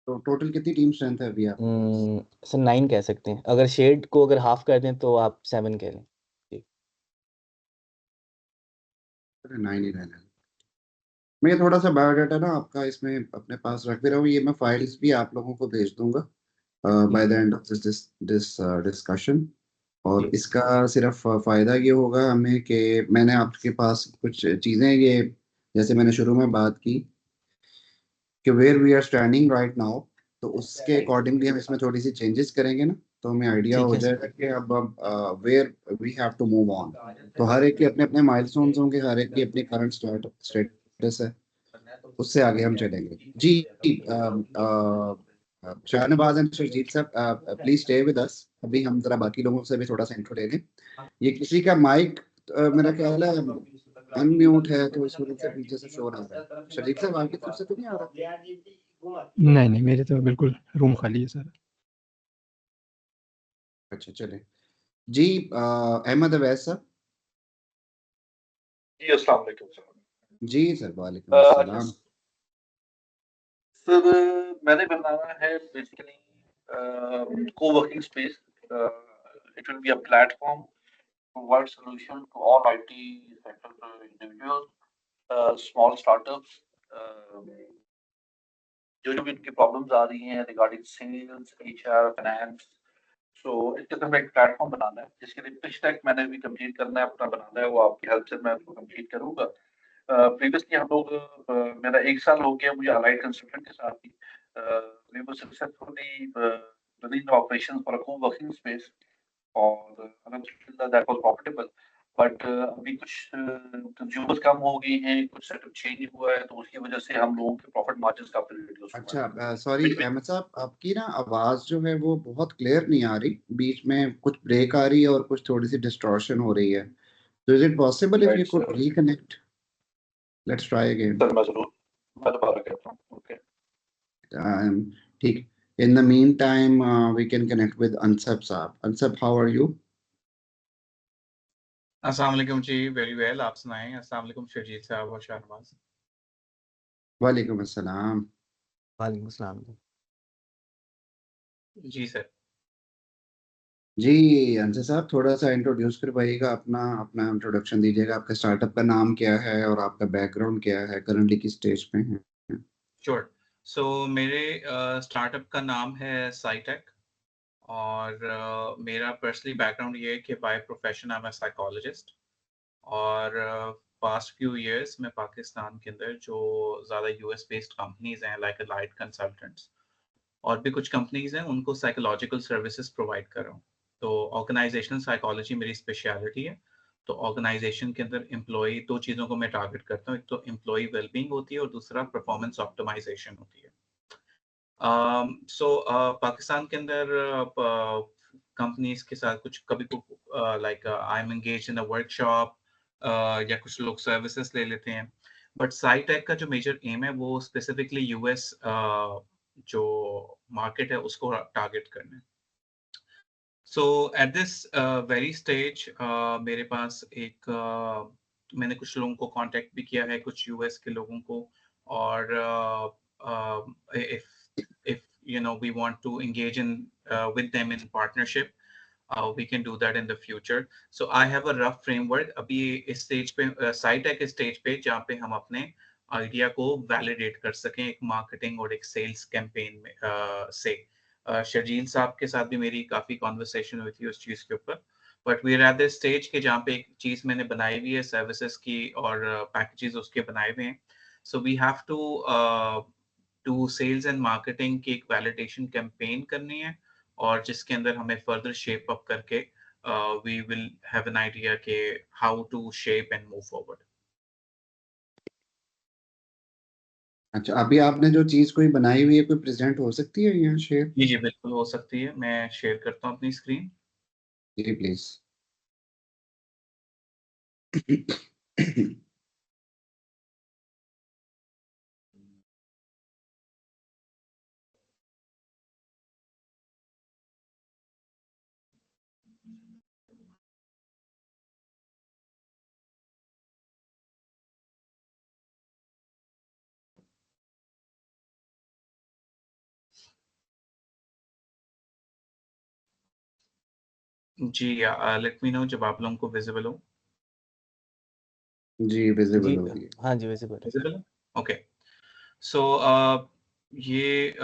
तो टोटल कितनी टीम स्ट्रेंथ है अभी आपके पास? सर 9 कह सकते हैं, अगर शेड को अगर हाफ कर दें तो आप 7 कह लें। जी 9 ही रहना है। मैं ये थोड़ा सा बायोडाटा ना आपका इसमें अपने पास रख भी रहा हूँ, ये मैं फाइल्स भी आप लोगों को भेज दूंगा जी by the end of this discussion. और जी इसका सिर्फ फायदा ये होगा हमें कि मैंने आपके पास कुछ चीजें ये, जैसे मैंने शुरू में बात की कि where we are standing right now, तो उसके अकॉर्डिंगली हम इसमें थोड़ी सी चेंजेस करेंगे ना, तो हमें आइडिया ठीक हो है सर। जाएगा कि अब where we have to move on. तो हर एक के अपने अपने माइलस्टोन्स होंगे, हर एक की अपनी करंट स्टेटस है, उससे आगे हम चलेंगे जी। शाहनवाज एंड सुरजीत साहब, प्लीज स्टे विद अस। अभी हम जरा बाकी लोगों से भी थोड़ा सा इंट्रो ले लें। ये किसी का माइक मेरा ख्याल है अनम्यूट है, तो इस वजह से पीछे से शोर आ रहा है। सुरजीत साहब आपकी तरफ से तो नहीं आ रहा? नहीं नहीं, मेरे तो बिल्कुल रूम खाली है सर। अच्छा चले जी। अहमद अवैस साहब। जी अस्सलाम वालेकुम सर। जी सर, वालेकुम अच्छा अस्सलाम। सर, मैंने बनाना है basically co-working space. It will be a platform to provide solution to all IT sector individuals, small startups, जो भी इनकी प्रॉब्लम्स आ रही हैं रिगार्डिंग सेल्स, एचआर, फाइनेंस। सो इस किस्म का एक प्लेटफॉर्म बनाना है, जिसके लिए पिच डेक मैंने भी कंप्लीट करना है, अपना बनाना है, वो आपकी हेल्प से मैं उसको कंप्लीट करूंगा। प्रीवियसली हम लोग मेरा 1 साल हो गया मुझे अलाइड कंसल्टेंट के साथ ही, we were successfully running the operations for a co-working space, और alhamdulillah that was profitable. But अभी कुछ कंज्यूमर्स कम हो गई हैं, कुछ सेटअप चेंज हुआ है, तो उसकी वजह से हम लोगों के प्रॉफिट मार्जिन काफी रिड्यूस हुआ है। अच्छा सॉरी अहमद साहब, आपकी ना आवाज जो है वो बहुत क्लियर नहीं आ रही, बीच में कुछ ब्रेक आ रही है और कुछ थोड़ी सी डिस्टॉर्शन हो रही है। तो is it possible if you right could sir. Reconnect? Let's try again. Sir मैं जरूर, मैं दोबारा कहता हूँ। ओके। ठीक। In the meantime, we can connect with Ansab साहब। Ansab, how are you? अस्सलाम वालेकुम जी, वेरी वेल। आप सुनाएं। अस्सलाम वालेकुम शर्जीत साहब और शाहनवाज। वालेकुम अस्सलाम। वालेकुम सलाम। जी सर। जी अंसर साहब, थोड़ा सा इंट्रोड्यूस करवाइएगा, अपना अपना इंट्रोडक्शन दीजिएगा, आपका स्टार्टअप का नाम क्या है और आपका बैकग्राउंड क्या है, करंटली किस स्टेज पे हैं? श्योर। सो मेरे स्टार्टअप का नाम है साइटेक, और मेरा पर्सनली बैकग्राउंड ये है कि by profession I am a psychologist, और पास्ट फ्यू इयर्स में पाकिस्तान के अंदर जो ज़्यादा यूएस बेस्ड कंपनीज हैं लाइक अलाइड कंसल्टेंट्स और भी कुछ कंपनीज हैं, उनको साइकोलॉजिकल सर्विसेज प्रोवाइड कर रहा हूँ। तो ऑर्गेनाइजेशनल साइकोलॉजी मेरी स्पेशलिटी है। तो ऑर्गेनाइजेशन के अंदर एम्प्लॉय, दो चीज़ों को मैं टारगेट करता हूँ, एक तो एम्प्लॉय वेलबींग होती है और दूसरा परफॉर्मेंस ऑप्टिमाइजेशन होती है। पाकिस्तान के अंदर कंपनीज के साथ कुछ कभी like I am engage in a workshop, या कुछ लोग सर्विसेज ले लेते हैं, बट साइटेक का जो मेजर एम है वो स्पेसिफिकली यूएस जो मार्केट है उसको टारगेट करना है। सो एट दिस वेरी स्टेज मेरे पास एक मैंने कुछ लोगों को कांटेक्ट भी किया है, कुछ यूएस के लोगों को, और if you know we want to engage in with them in partnership, we can do that in the future. So I have a rough framework अभी इस स्टेज पे, साइटेक स्टेज पे, जहाँ पे हम अपने आइडिया को वैलिडेट कर सकें एक मार्केटिंग और एक सेल्स कैंपेन में से। शर्जील साहब के साथ भी मेरी काफ़ी कॉन्वर्सेशन हुई थी उस चीज़ के ऊपर, but we are at the stage के जहाँ पे एक चीज़ मैंने बनाई हुई है सर्विसेज की और पैकेजेस उसके बनाए हुए हैं। So we have to sales and marketing की एक वैलिडेशन कैंपेन करनी है, और जिसके अंदर हमें फर्दर शेप अप करके we will have an idea के how to shape and move forward. अच्छा, अभी आपने जो चीज कोई बनाई हुई है, कोई प्रेजेंट हो सकती है यहाँ शेयर? जी जी बिल्कुल हो सकती है, मैं शेयर करता हूँ अपनी स्क्रीन। जी प्लीज। जी लेट मी नो जब आप लोगों को विजिबल हो। जी विजिबल जी होगी। हाँ जी, विजिबल है। विजिबल है, ओके। सो ये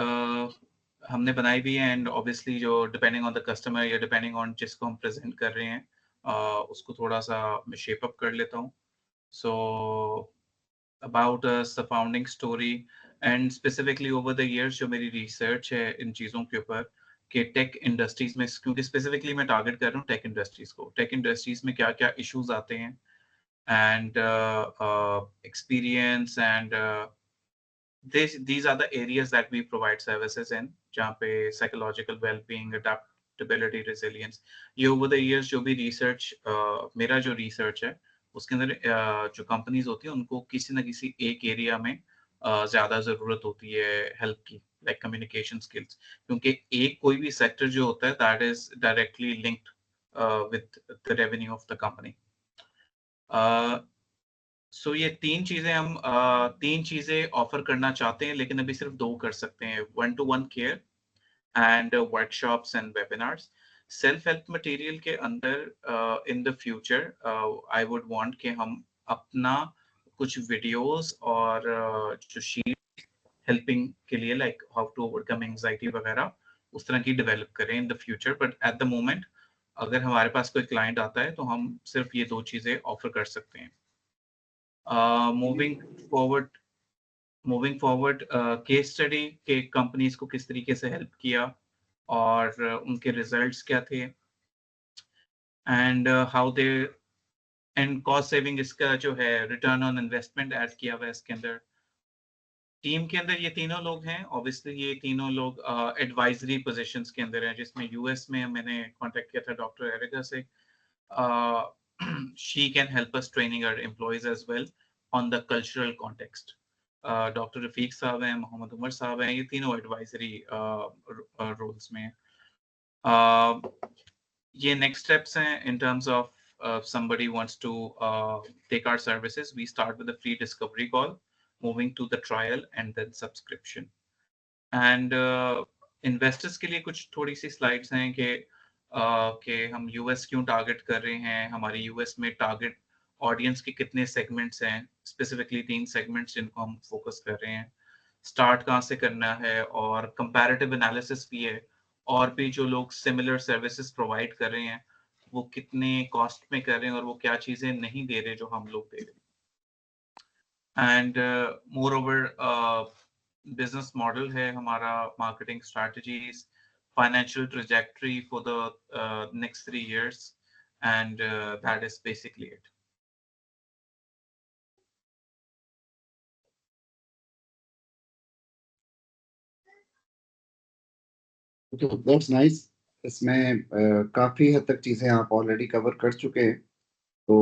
हमने बनाई हुई है, एंड ऑब्वियसली जो डिपेंडिंग ऑन द कस्टमर या डिपेंडिंग ऑन जिसको हम प्रेजेंट कर रहे हैं, उसको थोड़ा सा मैं शेप अप कर लेता हूँ। सो about us, the founding story. And specifically over the years जो मेरी रिसर्च है इन चीज़ों के ऊपर कि टेक इंडस्ट्रीज में, क्योंकि स्पेसिफिकली मैं टारगेट कर रहा हूँ टेक इंडस्ट्रीज को, टेक इंडस्ट्रीज में क्या क्या इश्यूज आते हैं and experience and these are the areas that we provide services in, जहाँ पे psychological well-being, adaptability, resilience, ये over the years जो भी research मेरा जो research है उसके अंदर जो companies होती हैं उनको किसी न किसी एक area में ज़्यादा ज़रूरत होती है help की, like communication skills, क्योंकि एक कोई भी sector जो होता है that is directly linked with the revenue of the company. सो ये तीन चीजें ऑफर करना चाहते हैं, लेकिन अभी सिर्फ 2 कर सकते हैं, 1-to-1 care and workshops and webinars. Self help material के अंदर इन the future I would want कि हम अपना कुछ वीडियोस और जो शीट हेल्पिंग के लिए like how to overcome anxiety वगैरह उस तरह की डेवलप करें in the future, but at the moment अगर हमारे पास कोई क्लाइंट आता है तो हम सिर्फ ये 2 चीजें ऑफर कर सकते हैं। मूविंग फॉरवर्ड केस स्टडी के कंपनीज को किस तरीके से हेल्प किया और उनके रिजल्ट्स क्या थे, and how they and cost saving, इसका जो है रिटर्न ऑन इन्वेस्टमेंट ऐड किया हुआ है इसके अंदर। टीम के अंदर ये तीनों लोग हैं, ऑब्वियसली ये तीनों लोग एडवाइजरी पोजीशंस के अंदर हैं, जिसमें यूएस में मैंने कांटेक्ट किया था डॉक्टर एरिका से। she can help us training our employees as well on the cultural context. Doctor Rafiq साहब हैं, मोहम्मद उमर साहब हैं, ये तीनों एडवाइजरी रोल्स में ये नेक्स्ट स्टेप्स हैं in terms of somebody wants to take our services. We start with a free discovery call, moving to the trial and then subscription. And investors के लिए कुछ थोड़ी सी स्लाइड्स हैं कि हम यूएस क्यों टारगेट कर रहे हैं, हमारी यूएस में टारगेट ऑडियंस के कितने सेगमेंट्स हैं, स्पेसिफिकली 3 सेगमेंट्स जिनको हम फोकस कर रहे हैं, स्टार्ट कहाँ से करना है, और कंपैरेटिव एनालिसिस भी है, और भी जो लोग सिमिलर सर्विसेज प्रोवाइड कर रहे हैं वो कितने कॉस्ट में कर रहे हैं और वो क्या चीज़ें नहीं दे रहे जो हम लोग दे रहे हैं। And more over business model है हमारा, marketing strategies, financial trajectory for the next 3 years, and that is basically it. That's nice. इसमें काफी हद तक चीजें आप ऑलरेडी कवर कर चुके हैं, तो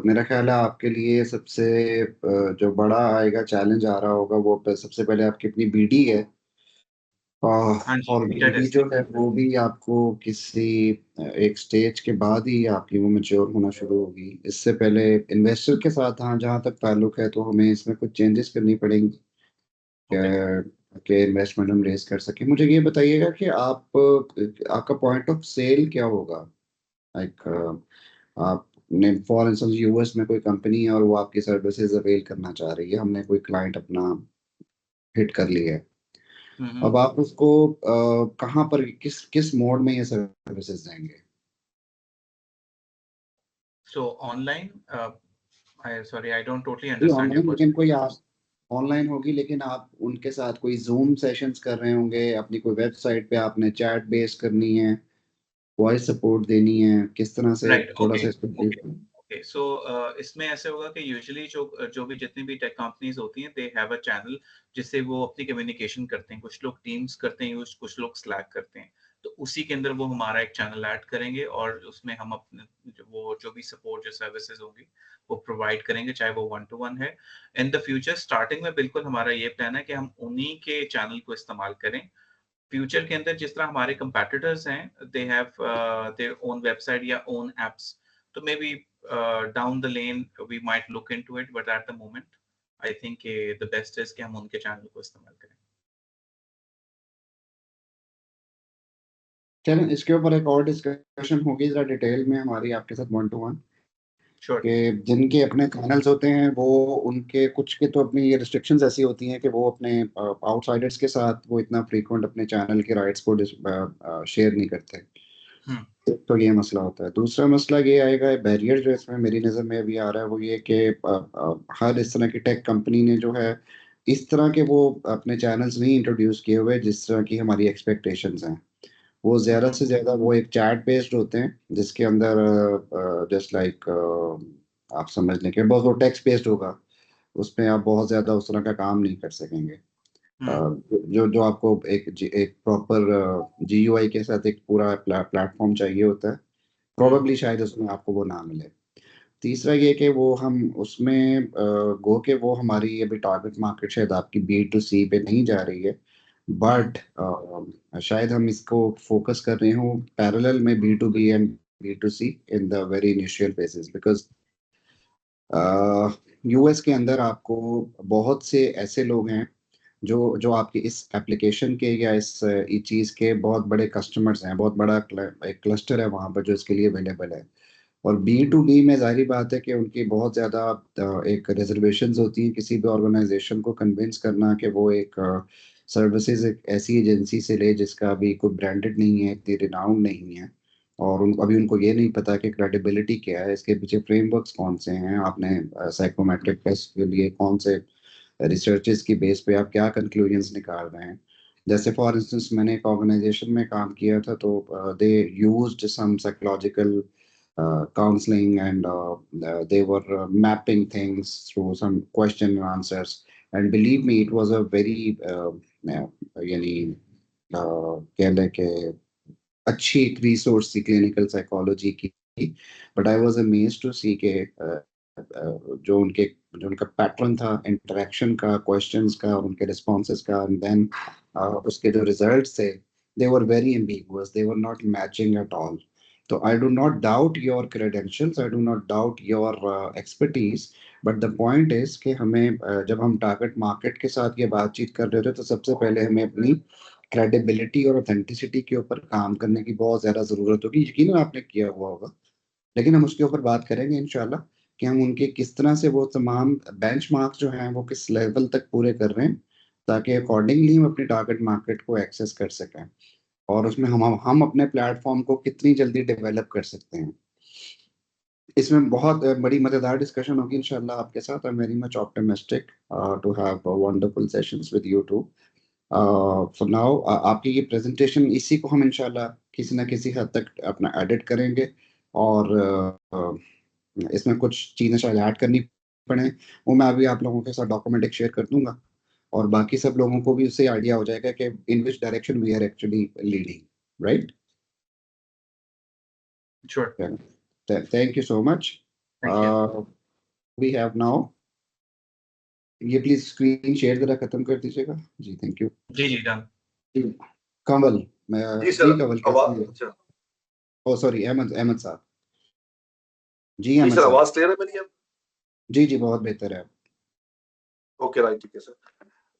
मेरा ख्याल है आपके लिए सबसे जो बड़ा आएगा चैलेंज आ रहा होगा वो सबसे पहले आपकी अपनी बीडी है, और बीडी जो है वो भी आपको किसी एक स्टेज के बाद ही आपकी वो मैच्योर होना शुरू होगी। इससे पहले इन्वेस्टर के साथ हाँ जहाँ तक ताल्लुक है तो हमें इसमें कुछ चेंजेस करनी पड़ेंगी कि इन्वेस्टमेंट हम रेज कर सकें। मुझे ये बताइएगा कि आपका पॉइंट ऑफ सेल क्या होगा, लाइक आपने फॉर इंस्टेंस यूएस में कोई कंपनी है और वो आपकी सर्विसेज अवेल करना चाह रही है, हमने कोई क्लाइंट अपना हिट कर लिया है, अब आप उसको कहाँ पर किस मोड में ये सर्विसेज देंगे? So online, sorry, I don't totally understand your question. लेकिन कोई आप ऑनलाइन होगी, लेकिन आप उनके साथ कोई जूम सेशंस कर रहे होंगे, अपनी कोई वेबसाइट पे आपने चैट बेस करनी है, वॉइस सपोर्ट देनी है, किस तरह से थोड़ा सा ओके, सो इसमें ऐसे होगा कि यूजुअली जो भी जितनी भी टेक कंपनीज होती हैं, दे हैव अ चैनल जिससे वो अपनी कम्युनिकेशन करते हैं। कुछ लोग टीम्स करते हैं यूज, कुछ लोग स्लैक करते हैं, तो उसी के अंदर वो हमारा एक चैनल ऐड करेंगे और उसमें हम अपने जो भी सपोर्ट जो सर्विसेज होंगी वो प्रोवाइड करेंगे, चाहे वो 1-to-1 है। इन द फ्यूचर स्टार्टिंग में बिल्कुल हमारा ये प्लान है कि हम उन्हीं के चैनल को इस्तेमाल करें। फ्यूचर के अंदर जिस तरह हमारे कंपेटिटर्स हैं, they have their own website या ओन एप्स, तो may be down the lane we might look into it, but at the moment I think the best is कि हम उनके चैनल को इस्तेमाल करें। चलें इसके ऊपर एक और डिस्कशन होगी जरा डिटेल में हमारी आपके साथ 1-to-1, कि जिनके अपने चैनल्स होते हैं वो उनके कुछ के तो अपनी ये रिस्ट्रिक्शंस ऐसी होती हैं कि वो अपने आउटसाइडर्स के साथ वो इतना फ्रीक्वेंट अपने चैनल के राइट्स को शेयर नहीं करते, तो ये मसला होता है। दूसरा मसला ये आएगा, बैरियर जो इसमें मेरी नज़र में भी आ रहा है वो ये कि हर इस तरह की टेक कंपनी ने जो है इस तरह के वो अपने चैनल्स नहीं इंट्रोड्यूस किए हुए जिस तरह की हमारी एक्सपेक्टेशंस हैं। वो ज़्यादा से ज़्यादा वो एक चैट बेस्ड होते हैं जिसके अंदर जस्ट लाइक आप समझ लें कि बहुत वो टेक्स्ट बेस्ड होगा, उसमें आप बहुत ज़्यादा उस तरह का काम नहीं कर सकेंगे। जो जो आपको एक प्रॉपर GUI के साथ एक पूरा प्लेटफॉर्म चाहिए होता है, प्रोबेबली शायद उसमें आपको वो ना मिले। तीसरा ये कि वो हम उसमें गो के वो हमारी अभी टारगेट मार्केट शायद आपकी B2C पे नहीं जा रही है, बट शायद हम इसको फोकस कर रहे हो पैरेलल में B2B and B2C in the very initial phases, because US के अंदर आपको बहुत से ऐसे लोग हैं जो जो आपके इस एप्लीकेशन के या इस चीज़ के बहुत बड़े कस्टमर्स हैं, बहुत बड़ा एक क्लस्टर है वहाँ पर जो इसके लिए अवेलेबल है। और B2B में जाहिर बात है कि उनकी बहुत ज़्यादा एक रिजर्वेशंस होती हैं किसी भी ऑर्गेनाइजेशन को कन्विंस करना कि वो एक सर्विसेज एक ऐसी एजेंसी से ले जिसका अभी कोई ब्रांडेड नहीं है, इतनी रिनाउंड नहीं है, और उनको अभी उनको ये नहीं पता कि क्रेडिबिलिटी क्या है, इसके पीछे फ्रेमवर्क्स कौन से हैं, आपने साइकोमेट्रिक टेस्ट के लिए कौन से रिसर्चेस की बेस पे आप क्या कंक्लूजन्स निकाल रहे हैं। जैसे फॉर इंस्टेंस मैंने एक ऑर्गेनाइजेशन में काम किया था, तो they used some psychological counseling, and they were mapping things through some question and answers, and believe me it was a very यानी कह लें कि अच्छी एक रिसोर्स थी क्लिनिकल साइकोलॉजी की। But I was amazed to see के जो उनके जो उनका पैटर्न था इंटरेक्शन का, क्वेश्चंस का, उनके रिस्पॉन्सेज का, एंड देन उसके जो रिजल्ट्स थे, they were very ambiguous, they were not matching at all. तो I do not doubt your credentials, I do not doubt your expertise, but the point is कि हमें जब हम टारगेट मार्केट के साथ ये बातचीत कर रहे थे तो सबसे पहले हमें अपनी क्रेडिबिलिटी और ऑथेंटिसिटी के ऊपर काम करने की बहुत ज़्यादा ज़रूरत होगी। यकीनन आपने किया हुआ होगा, लेकिन हम उसके ऊपर बात करेंगे इंशाल्लाह कि हम उनके किस तरह से वो तमाम बेंचमार्क्स जो हैं वो किस लेवल तक पूरे कर रहे हैं, ताकि अकॉर्डिंगली हम अपनी टारगेट मार्केट को एक्सेस कर सकें और उसमें हम अपने प्लेटफॉर्म को कितनी जल्दी डेवलप कर सकते हैं। इसमें बहुत बड़ी मज़ेदार डिस्कशन होगी इंशाल्लाह आपके साथ। I am very much optimistic to have wonderful sessions with you too. For now आपकी ये प्रेजेंटेशन इसी को हम इंशाल्लाह किसी ना किसी हद तक अपना एडिट करेंगे, और इसमें कुछ चीज़ें शायद ऐड करनी पड़े, वो मैं अभी आप लोगों के साथ डॉक्यूमेंट एक शेयर कर दूंगा, और बाकी सब लोगों को भी उससे आइडिया हो जाएगा कि in which direction we are actually leading, right? Sure. Thank you so much. Thank you. We have now, ये प्लीज स्क्रीन शेयर जरा खत्म कर दीजिएगा जी, थैंक यू। जी done. कंवल, मैं जी जी सर, कंवल आवाज कैसे हैं? अच्छा। ओ सॉरी, अहमद अहमद साहब। जी जी अहमद सर, साहब, आवाज क्लियर है मेरी? जी जी बहुत बेहतर है। ओके राइट, ठीक है सर।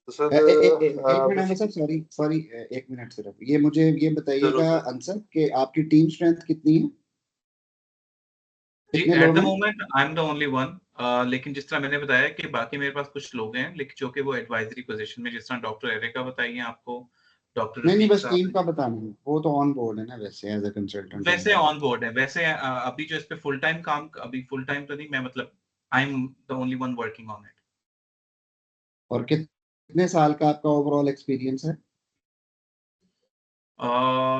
तो सर एक मिनट अहमद साहब, सॉरी सॉरी, एक मिनट सिर्फ ये मुझे ये जरूर बताइएगा सर। अंसर कि आपकी टीम स्ट्रेंथ कितनी है, जी कितने एट लोग द हैं? Moment I am the only one, लेकिन जिस तरह मैंने बताया कि बाकी मेरे पास कुछ लोग हैं, लेकिन जो कि वो एडवाइजरी पोजीशन में, जिस तरह डॉक्टर एरिका बताइए आपको, डॉक्टर नहीं नहीं, रफीक बस साहब टीम हैं। का बताना है, वो तो ऑन बोर्ड है ना वैसे एज अ कंसल्टेंट ऑन वैसे बोर्ड। ऑन बोर्ड है, वैसे अभी जो इस पे फुल टाइम काम, अभी फुल टाइम तो नहीं, मैं मतलब I am the only one working on it. और कितने साल का आपका ओवरऑल एक्सपीरियंस है?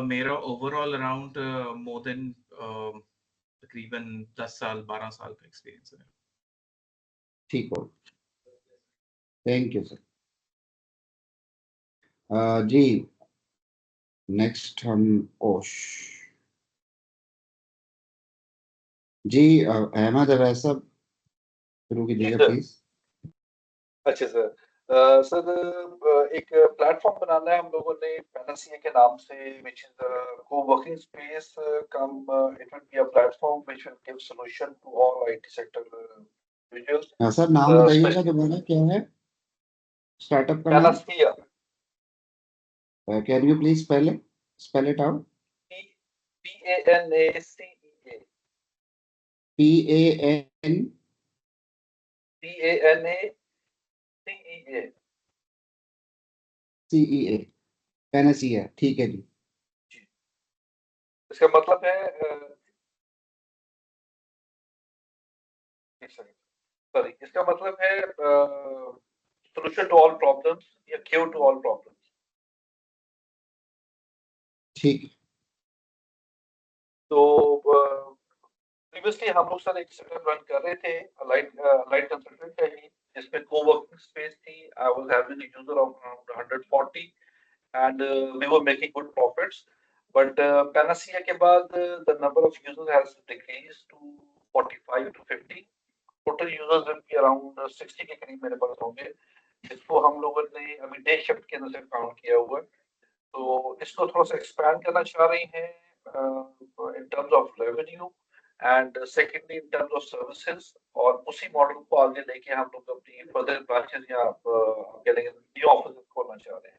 मेरा ओवरऑल अराउंड मोर देन तकरीबन 10 साल 12 साल का एक्सपीरियंस है। ठीक हो, थैंक यू सर। जी नेक्स्ट हम ओश जी अहमद अवैस साहब शुरू जी कीजिएगा सर। प्लीज। अच्छा सर, सर एक प्लेटफॉर्म बनाना है हम लोगों ने पैनासिया के नाम से, which is a co-working space, come it will be a platform which will give solution to all IT sector individuals, हाँ सर, नाम बताइएगा especially दोबारा क्या है स्टार्टअप का नाम? Panacea, can you please spell it out? PANACEA, PANCEA, PANACEA। Panacea, ठीक है जी। जी, इसका मतलब है सॉरी, इसका मतलब है solution to all problems या cure to all problems. ठीक है। तो प्रीवियसली हम लोग सर एक सेटअप रन कर रहे थे लाइट कंसल्टेंट है ही, जिसमें कोवर्किंग स्पेस थी. I was having a user of around 140 and we were making good profits. But Panacea के बाद the number of users has decreased to 45 to 50. Total users will be around 60 के करीब मेरे पास होंगे, जिसको हम लोगों ने अभी डे शिफ्ट के अंदर से काउंट किया हुआ है. तो इसको थोड़ा सा एक्सपैंड करना चाह रही हैं in terms of revenue and secondly in terms of services, और उसी मॉडल को आगे लेके हम लोग अपनी फर्दर ब्रांचेस या कह लेंगे न्यू ऑफिस खोलना चाह रहे हैं.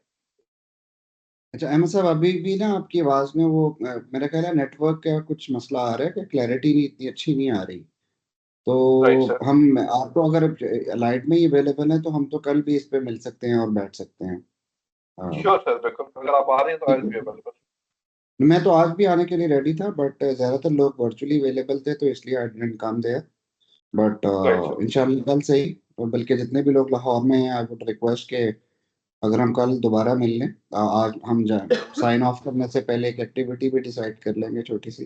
अच्छा अहमद साहब, अभी भी ना आपकी आवाज में वो मेरा ख्याल है नेटवर्क का कुछ मसला आ रहा है कि क्लैरिटी नहीं इतनी अच्छी नहीं आ रही. राइट तो सर. हम आपको अगर लाइट में ही अवेलेबल है तो हम तो कल भी इस पे मिल सकते हैं और बैठ सकते हैं. श्योर सर, बिल्कुल. अगर आप आ रहे हैं तो आई ठीक विल बी है। अवेलेबल. मैं तो आज भी आने के लिए रेडी था, बट ज्यादातर लोग वर्चुअली अवेलेबल थे तो इसलिए I didn't come there. But right sir. इंशाल्लाह कल से ही, बल्कि जितने भी लोग लाहौर में हैं आई वुड रिक्वेस्ट के अगर हम कल दोबारा मिल लें. आज हम साइन ऑफ करने से पहले एक एक्टिविटी भी डिसाइड कर लेंगे छोटी सी,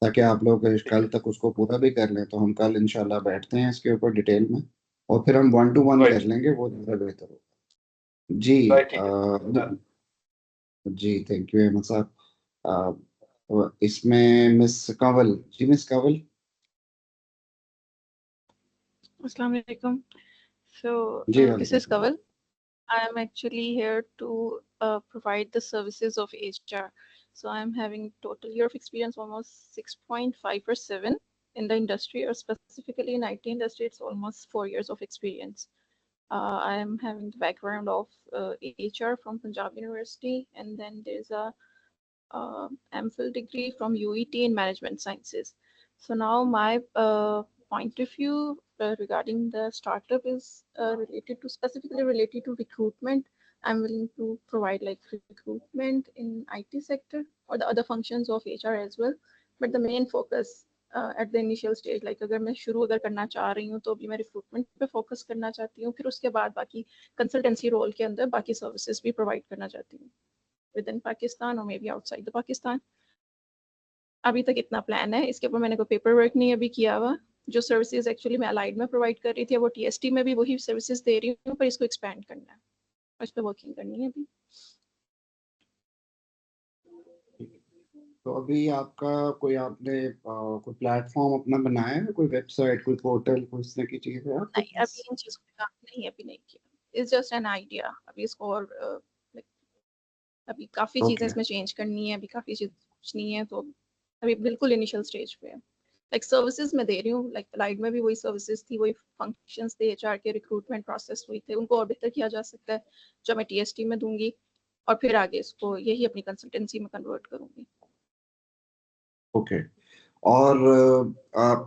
ताकि आप लोग कल तक उसको पूरा भी कर लें. तो हम कल इंशाल्लाह बैठते हैं इसके ऊपर डिटेल में, और फिर हम 1 to 1 कर राइट लेंगे, वो ज़्यादा बेहतर होगा. जी राइट, ठीक है. जी थैंक यू अहमद साहब. तो इसमें मिस कंवल जी, miss Kanwal. Assalamu alaikum. So जी this is Kawal. I am actually here to provide the services of HR. So I am having total year of experience almost 6.5 or 7 in the industry, or specifically in IT industry, it's almost 4 years of experience. I am having the background of HR from Punjab University, and then there's a MPhil degree from UET in Management Sciences. So now my point of view regarding the startup is specifically related to recruitment. I'm willing to provide like recruitment in IT sector or the other functions of HR as well. But the main focus at the initial stage, like अगर मैं शुरू अगर करना चाह रही हूँ तो अभी मैं recruitment पे focus करना चाहती हूँ, फिर उसके बाद बाकी consultancy role के अंदर बाकी services भी provide करना चाहती हूँ within Pakistan or maybe outside the Pakistan. अभी तक इतना प्लान है, इसके ऊपर मैंने कोई पेपर वर्क नहीं अभी किया हुआ. जो सर्विसेज एक्चुअली मैं अलाइड में प्रोवाइड कर रही थी वो TST में भी वही सर्विसेज दे रही हूँ, पर इसको एक्सपैंड करना है, इस पर वर्किंग करनी है अभी. तो अभी आपका कोई आपने कोई प्लेटफॉर्म अपना बनाया है, कोई वेबसाइट, कोई पोर्टल, कोई इस तरह की चीज है आपके नहीं, पास? अभी इन चीज़ों पे काम नहीं किया. It's just an idea. अभी इसको और अभी काफ़ी चीज़ें इसमें चेंज करनी है, अभी काफ़ी चीज़ें सोचनी है, तो अभी बिल्कुल इनिशियल स्टेज पे है. लाइक सर्विसेज मैं दे रही हूँ, लाइक अलाइड में भी वही सर्विसेज थी, वही फंक्शंस थे, HR के रिक्रूटमेंट प्रोसेस हुई थे, उनको और बेहतर किया जा सकता है जो मैं TST में दूंगी, और फिर आगे इसको यही अपनी कंसल्टेंसी में कन्वर्ट करूंगी. ओके. और आप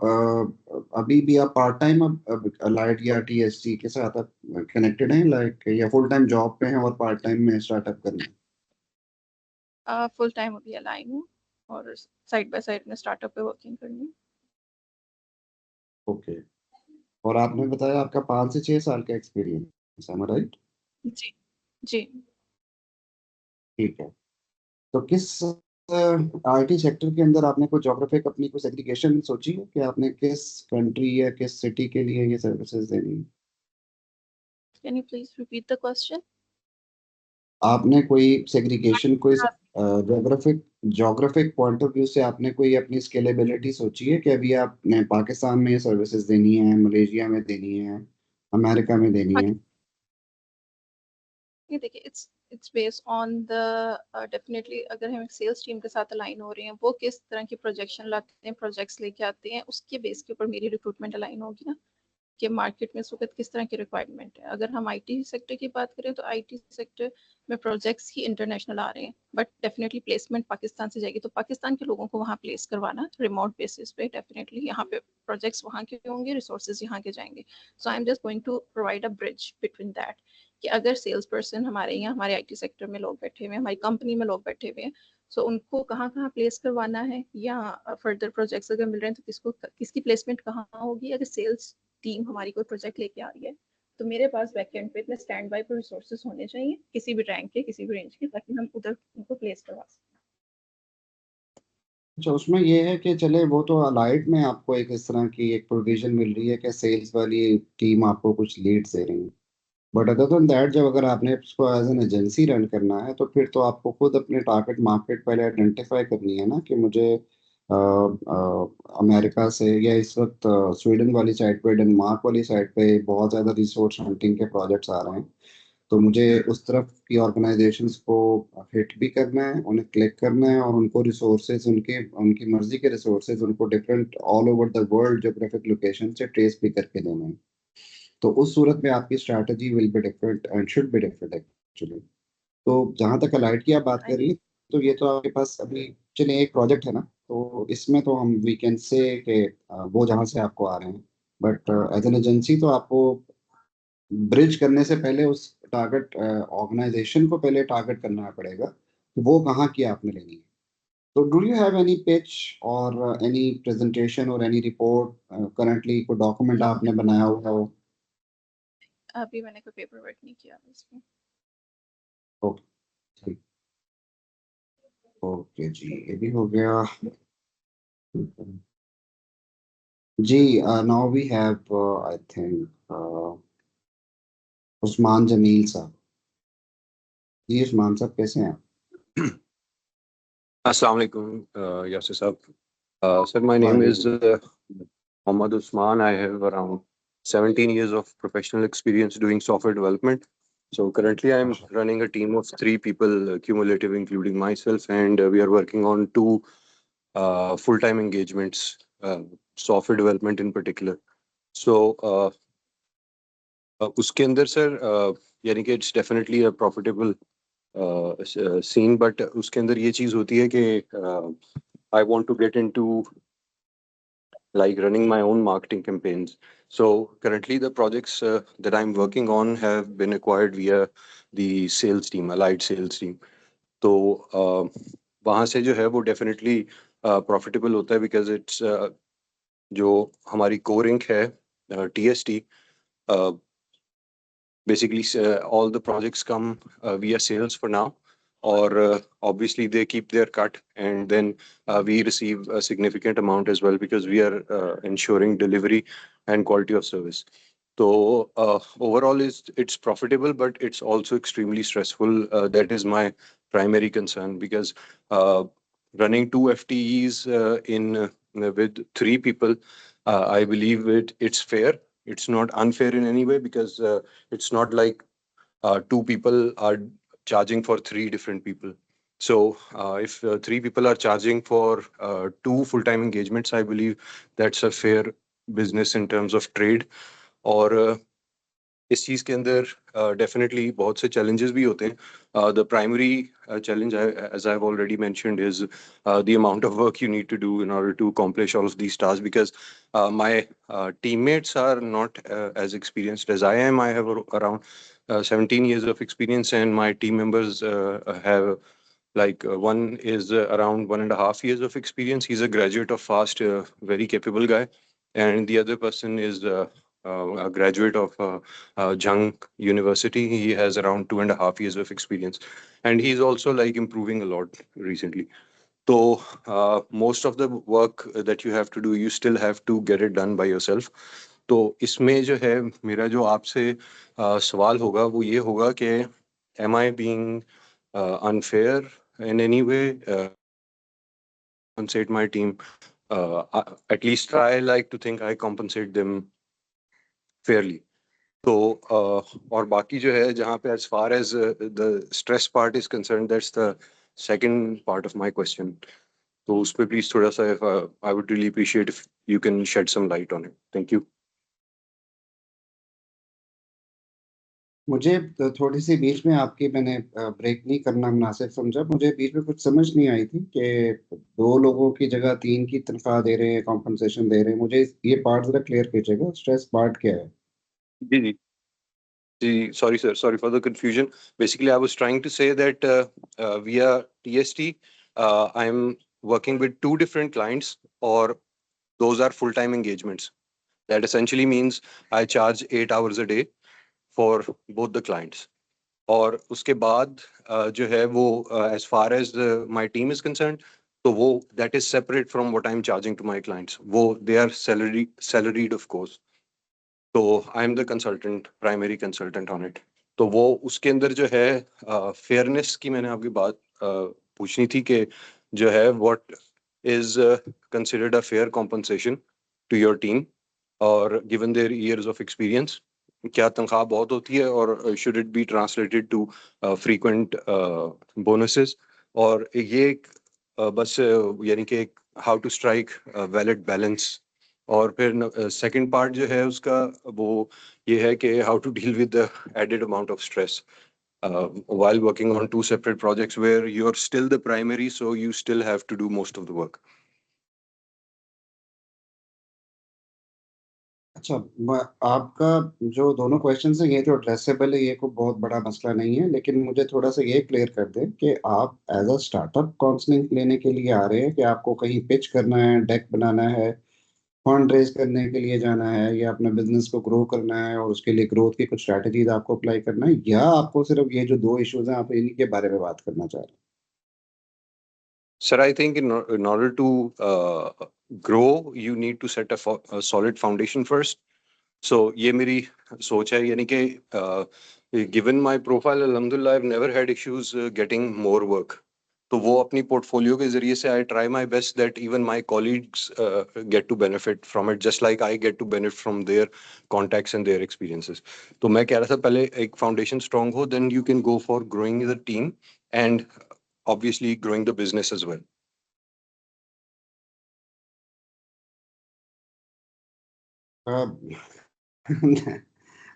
अभी भी आप पार्ट टाइम अलाइड या TST के साथ आप कनेक्टेड हैं, लाइक या फुल टाइम जॉब पे हैं और पार्ट टाइम में स्टार्टअप करना है? फुल टाइम अभी अलाइड हूँ और साइड बाय साइड में स्टार्टअप पे वर्किंग करनी है. ओके. और आपने बताया आपका 5 से 6 साल का एक्सपीरियंस है, राइट? जी जी. ठीक है. तो किस IT सेक्टर के अंदर आपने कोई जोग्राफिक अपनी कोई सेग्रीगेशन सोची है कि आपने किस कंट्री या किस सिटी के लिए ये सर्विसेज देनी है? Can you please repeat the question? आपने कोई सेग्रीगेशन, कोई जोग्राफिक पॉइंट ऑफ व्यू से आपने कोई अपनी स्केलेबिलिटी सोची है कि अभी आपने पाकिस्तान में ये सर्विसेज देनी है, मलेशिया में देनी है, अमेरिका में देनी है? ये देखिए, it's based on the definitely अगर हम सेल्स टीम के साथ अलाइन हो रहे हैं, वो किस तरह की प्रोजेक्शन लाते हैं, प्रोजेक्ट्स लेके आते हैं, उसके बेस के ऊपर मेरी रिक्रूटमेंट अलाइन होगी ना कि मार्केट में इस वक्त किस तरह की रिक्वायरमेंट है. अगर हम IT सेक्टर की बात करें तो IT सेक्टर में प्रोजेक्ट्स ही इंटरनेशनल आ रहे हैं, बट डेफिनेटली प्लेसमेंट पाकिस्तान से जाएगी, तो पाकिस्तान के लोगों को वहाँ प्लेस करवाना रिमोट बेसिस पे, डेफिनेटली यहाँ पे प्रोजेक्ट्स वहाँ के होंगे, रिसोर्सेज यहाँ के जाएंगे. So I am just going to provide a bridge between that कि अगर सेल्स पर्सन हमारे यहाँ हमारे IT सेक्टर में लोग बैठे हुए हैं, हमारी कंपनी में लोग बैठे हुए हैं, सो उनको कहाँ कहाँ प्लेस करवाना है, या फर्दर प्रोजेक्ट्स अगर मिल रहे हैं तो किसको किसकी प्लेसमेंट कहाँ होगी. अगर सेल्स टीम हमारी कोई प्रोजेक्ट लेके आ रही है तो मेरे पास बैकएंड पे इतने स्टैंड बाय पर रिसोर्सेज होने चाहिए किसी भी रैंक के, किसी भी रेंज के, ताकि हम उधर उनको प्लेस करवा सकें। अच्छा, उसमें ये है कि चले वो तो अलाइट में आपको एक इस तरह की एक प्रोविजन मिल रही है कि सेल्स वाली टीम आपको कुछ लीड्स दे रही है, बट अदर देन दैट जब अगर आपने इसको एज एन एजेंसी रन करना है तो फिर तो आपको खुद अपने टारगेट मार्केट पहले आइडेंटिफाई करनी है ना, कि मुझे अमेरिका से या इस वक्त स्वीडन वाली साइड पे, डेनमार्क वाली साइड पे बहुत ज़्यादा रिसोर्स हंटिंग के प्रोजेक्ट्स आ रहे हैं। तो मुझे उस तरफ की ऑर्गेनाइजेशंस को हिट भी करना है, उन्हें क्लिक करना है, और उनको रिसोर्सेज उनके उनकी मर्जी के रिसोर्सेज उनको different all over the world geographic location से ट्रेस भी करके देना है। तो उस सूरत में आपकी strategy will be different and should be different actually. तो जहां तक अलाइट की आप बात कर रही हैं, तो ये तो आपके पास अभी चलिए एक प्रोजेक्ट है ना, तो इसमें तो हम वी कैन से कि वो जहां से आपको आ रहे हैं, बट एज एन एजेंसी तो आपको ब्रिज करने से पहले उस टारगेट ऑर्गेनाइजेशन को पहले टारगेट करना पड़ेगा कि वो कहाँ की आपने लेनी है। तो do you have any pitch और एनी प्रेजेंटेशन और एनी रिपोर्ट करंटली, कोई डॉक्यूमेंट आपने बनाया हुआ हो? अभी मैंने कोई पेपर वर्क नहीं किया इसमें। ओके, ठीक, ओके जी, ये भी हो गया जी। Now we have I think Usman Jamil साहब। जी उस्मान साहब, कैसे हैं आप? Assalamu alaikum, Yasir Saab. Sir, my name is Mohammad Usman. I have around 17 years of professional experience doing software development. So currently I'm running a team of 3 people, cumulative, including myself, and we are working on 2 full-time engagements, software development in particular. So उसके अंदर sir यानी कि it's definitely a profitable scene, but उसके अंदर ये चीज़ होती है कि I want to get into like running my own marketing campaigns. So currently the projects that I'm working on have been acquired via the sales team, allied sales team. तो वहाँ से जो है वो definitely profitable होता है because it's जो हमारी core rank है TST, basically all the projects come via sales for now, or obviously they keep their cut, and then we receive a significant amount as well because we are ensuring delivery and quality of service. So overall it's profitable, but it's also extremely stressful. That is my primary concern because running 2 FTEs with 3 people, I believe it's fair. It's not unfair in any way because it's not like 2 people are charging for 3 different people. So if 3 people are charging for 2 full-time engagements, I believe that's a fair business in terms of trade. और इस चीज़ के अंदर definitely बहुत से challenges भी होते हैं. The primary challenge, as I've already mentioned, is the amount of work you need to do in order to accomplish all of these tasks, because my teammates are not as experienced as I am. I have around 17 years of experience, and my team members have like one is around 1.5 years of experience. He's a graduate of FAST, very capable guy, and the other person is a graduate of Jung University. He has around 2.5 years of experience, and he's also like improving a lot recently. So most of the work that you have to do, you still have to get it done by yourself. तो इसमें जो है मेरा जो आपसे सवाल होगा वो ये होगा कि am I being unfair in any way? Compensate my team. At least I like to think I compensate them fairly. तो और बाकी जो है जहाँ पे as far as the stress part is concerned, that's the second part of my question. तो उस पे please थोड़ा सा I would really appreciate if you can shed some light on it. Thank you. मुझे थोड़ी सी बीच में आपकी, मैंने ब्रेक नहीं करना मुनासिब समझा, मुझे बीच में कुछ समझ नहीं आई थी कि 2 लोगों की जगह 3 की तनख्वाह दे रहे हैं, कॉम्पनसेशन दे रहे हैं। मुझे ये पार्ट जरा क्लियर कीजिएगा, स्ट्रेस पार्ट क्या है? जी जी जी, sorry sir, sorry for the confusion. Basically, I was trying to say that via TST, I'm working with 2 different clients, or those are full-time engagements. That essentially means I charge 8 hours a day, for both the clients. और उसके बाद जो है वो as far as my team is concerned, तो वो that is separate from what I'm charging to my clients. वो they are salaried of course. तो I am the consultant, primary consultant on it. तो वो उसके अंदर जो है fairness की मैंने आपकी बात पूछनी थी कि जो है what is considered a fair compensation to your team or given their years of experience. क्या तनख्वाह बहुत होती है और should it be translated to frequent bonuses और ये बस यानी कि how to strike a valid balance और फिर second part जो है उसका वो ये है कि how to deal with the added amount of stress while working on two separate projects where you're still the primary, so you still have to do most of the work. अच्छा, आपका जो दोनों क्वेश्चन है ये जो addressable है ये कोई बहुत बड़ा मसला नहीं है, लेकिन मुझे थोड़ा सा ये क्लियर कर दें कि आप एज अ स्टार्टअप काउंसलिंग लेने के लिए आ रहे हैं कि आपको कहीं पिच करना है, डेक बनाना है, फंड रेज करने के लिए जाना है, या अपना बिजनेस को ग्रो करना है और उसके लिए ग्रोथ की कुछ स्ट्रैटेजीज आपको अप्लाई करना है, या आपको सिर्फ ये जो दो इश्यूज हैं आप इन्हीं के बारे में बात करना चाह रहे हैं? Sir, I think in order to grow, you need to set a solid foundation first. So ये मेरी सोच है, यानी कि given my profile, alhamdulillah, I've never had issues getting more work. तो वो अपनी portfolio के जरिए से I try my best that even my colleagues get to benefit from it, just like I get to benefit from their contacts and their experiences. तो मैं कह रहा था पहले एक foundation strong हो, then you can go for growing the team and obviously growing the business as well.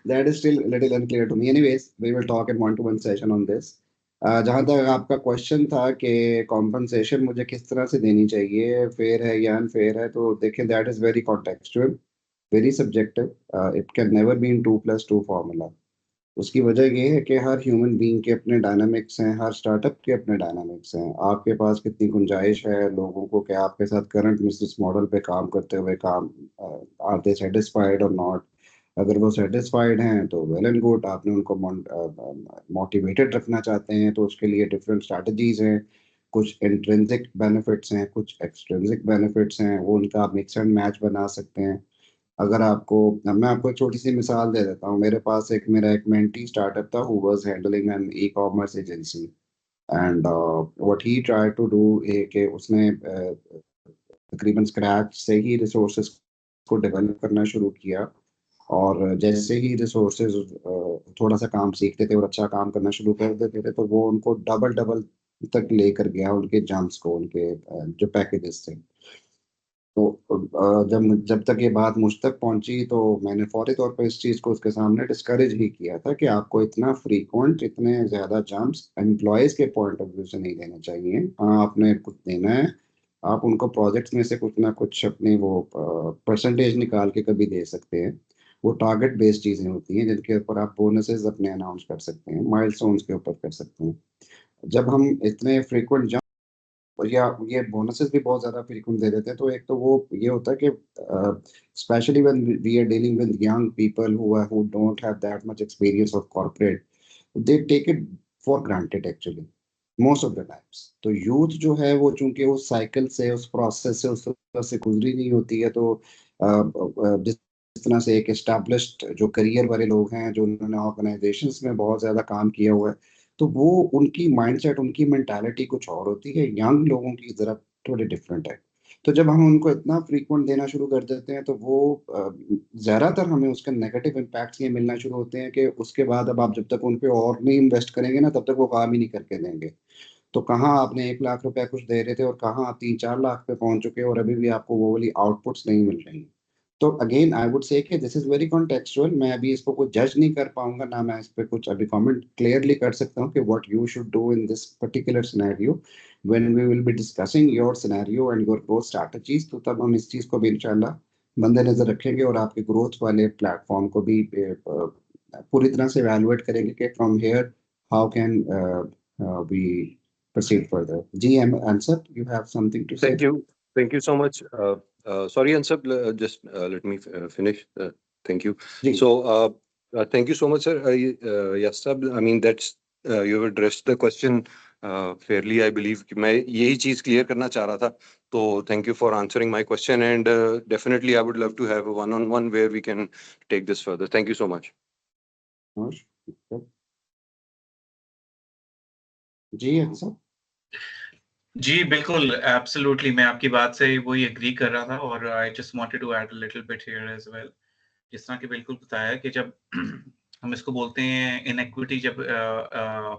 That is still a little unclear to me. Anyways, we will talk in one-to-one session on this. जहाँ तक आपका question था कि compensation मुझे किस तरह से देनी चाहिए, फेयर है या अनफेयर है, तो देखिए that is very contextual, very subjective. It can never be in 2+2 formula. उसकी वजह ये है कि हर ह्यूमन बीइंग के अपने डायनामिक्स हैं, हर स्टार्टअप के अपने डायनामिक्स हैं. आपके पास कितनी गुंजाइश है लोगों को कि आपके साथ करंट बिजनेस मॉडल पे काम करते हुए काम आर दे सेटिस्फाइड और नॉट. अगर वो सेटिस्फाइड हैं तो वेल एंड गुड, आपने उनको मोटिवेटेड रखना चाहते हैं तो उसके लिए डिफरेंट स्ट्रैटेजीज हैं. कुछ इंट्रिंसिक बेनिफिट्स हैं, कुछ एक्सट्रिंसिक बेनिफिट्स हैं, वो उनका आप मिक्स एंड मैच बना सकते हैं. अगर आपको, मैं आपको एक छोटी सी मिसाल दे देता हूँ. मेरा एक मेंटी स्टार्टअप था who was handling an e-commerce agency, and what he try to do कि उसने तकरीबन स्क्रैच से ही रिसोर्सेज को डेवलप करना शुरू किया, और जैसे ही रिसोर्सेज थोड़ा सा काम सीखते थे और अच्छा काम करना शुरू कर देते थे तो वो उनको डबल तक लेकर गया, उनके जंप्स को, उनके जो पैकेजेस थे. तो जब तक ये बात मुझ तक पहुंची तो मैंने फौरी तौर पर इस चीज़ को उसके सामने डिस्करेज ही किया था कि आपको इतना फ्रीक्वेंट, इतने ज़्यादा जंप्स एम्प्लॉयज़ के पॉइंट ऑफ व्यू से नहीं देने चाहिए. हाँ, आपने कुछ देना है, आप उनको प्रोजेक्ट्स में से कुछ ना कुछ अपनी वो परसेंटेज निकाल के कभी दे सकते हैं. वो टारगेट बेस्ड चीज़ें होती हैं जिनके ऊपर आप बोनसेस अपने अनाउंस कर सकते हैं, माइलस्टोन्स के ऊपर कर सकते हैं. जब हम इतने फ्रीक्वेंट जंप या ये बोनसेस भी बहुत ज़्यादा फ्रीक्वेंट दे देते हैं तो एक तो वो ये होता है कि especially when we are dealing with young people who don't have that much experience of corporate, they take it for granted actually most of the times. तो यूथ जो है वो चूंकि उस साइकिल से, उस प्रोसेस से उस तरह से गुजरी नहीं होती है, तो जिस तरह से एक एस्टैब्लिश्ड जो करियर वाले लोग हैं, जो उन्होंने ऑर्गेनाइजेशंस में बहुत ज़्यादा काम किया हुआ है, तो वो उनकी माइंडसेट, उनकी मेंटालिटी कुछ और होती है. यंग लोगों की ज़रा थोड़ी डिफरेंट है. तो जब हम उनको इतना फ्रीक्वेंट देना शुरू कर देते हैं तो वो ज़्यादातर हमें उसके नेगेटिव इम्पैक्ट्स ये मिलना शुरू होते हैं कि उसके बाद अब आप जब तक उन पे और नहीं इन्वेस्ट करेंगे ना, तब तक वो काम ही नहीं करके देंगे. तो कहाँ आपने 1 लाख रुपया कुछ दे रहे थे और कहाँ आप 3-4 लाख पे पहुंच चुके हैं और अभी भी आपको वो वाली आउटपुट्स नहीं मिल रही. तो अगेन आई वुड से कि दिस इज वेरी कॉन्टेक्चुअल. मैं अभी इसको कुछ जज नहीं कर पाऊंगा, ना मैं इस पे कुछ अभी कमेंट क्लियरली कर सकता हूँ कि what you should do in this particular scenario. When we will be discussing your scenario and your growth strategies, तो तब हम इस चीज़ को भी इंशाल्लाह मद्देनजर रखेंगे और आपके ग्रोथ वाले प्लेटफॉर्म को भी पूरी तरह से इवैल्यूएट करेंगे कि from here how can we proceed further. GM Ansar, you have something to say? Thank you so much. Sorry, Ansar, just let me finish. Thank you. जी. So Thank you so much, sir. Yastab, I mean, that's you have addressed the question fairly, I believe. कि मैं यही चीज clear करना चाह रहा था. So thank you for answering my question, and definitely I would love to have a one-on-one where we can take this further. Thank you so much. जी अच्छा. जी बिल्कुल, एब्सोल्युटली मैं आपकी बात से वही एग्री कर रहा था और I just wanted to add a little bit here as well. जिस तरह कि बिल्कुल बताया कि जब हम इसको बोलते हैं इनइक्विटी जब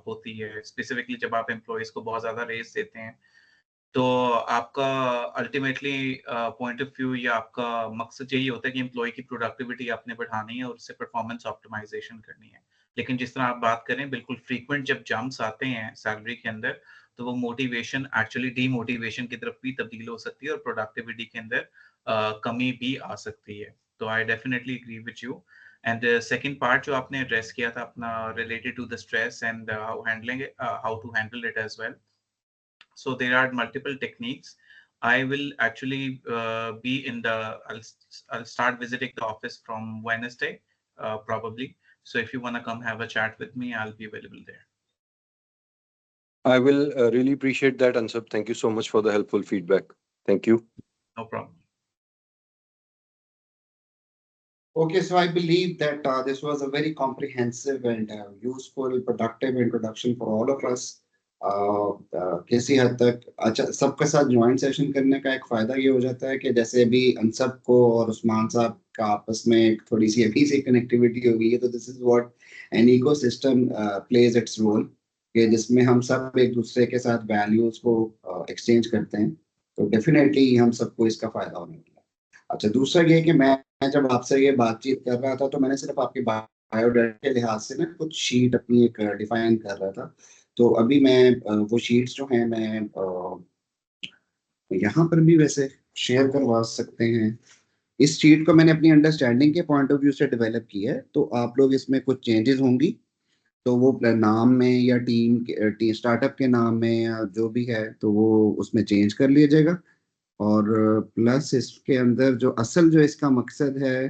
होती है, स्पेसिफिकली जब आप एम्प्लॉइज को बहुत ज्यादा रेस देते हैं, तो आपका अल्टीमेटली पॉइंट ऑफ व्यू या आपका मकसद यही होता है कि एम्प्लॉय की प्रोडक्टिविटी आपने बढ़ानी है और उससे परफॉर्मेंस ऑप्टिमाइजेशन करनी है. लेकिन जिस तरह आप बात करें, बिल्कुल फ्रीक्वेंट जब जंप्स आते हैं सैलरी के अंदर, तो वो मोटिवेशन एक्चुअली डीमोटिवेशन की तरफ भी तब्दील हो सकती है और प्रोडक्टिविटी के अंदर कमी भी आ सकती है. तो I definitely agree with you. And second part जो आपने एड्रेस किया था अपना related to the stress and how to handle it as well. So there are multiple techniques. I will actually be in the. I'll start visiting the office from Wednesday, probably. So if you want to come have a chat with me, I'll be available there. I will really appreciate that, Ansab. Thank you so much for the helpful feedback. Thank you. No problem. Okay, so I believe that this was a very comprehensive and useful, productive introduction for all of us. किसी हद तक अच्छा सबके साथ joint session करने का एक फायदा ये हो जाता है कि जैसे अभी अनसब को और उस्मान साहब का आपस में एक थोड़ी सी अभी से कनेक्टिविटी हो गई है, तो this is what an ecosystem plays its role, कि जिसमें हम सब एक दूसरे के साथ वैल्यूज को एक्सचेंज करते हैं, तो डेफिनेटली हम सबको इसका फायदा होने वाला है. अच्छा, दूसरा ये कि मैं जब आपसे ये बातचीत कर रहा था तो मैंने सिर्फ आपकी बायोडाटा के लिहाज से ना कुछ शीट अपनी एक डिफाइन कर रहा था. तो अभी मैं वो शीट्स जो हैं मैं यहाँ पर भी वैसे शेयर करवा सकते हैं. इस शीट को मैंने अपनी अंडरस्टैंडिंग के पॉइंट ऑफ व्यू से डेवलप किया है, तो आप लोग इसमें कुछ चेंजेस होंगी तो वो नाम में या टीम स्टार्टअप के नाम में या जो भी है तो वो उसमें चेंज कर लीजिएगा. और प्लस इसके अंदर जो असल जो इसका मकसद है,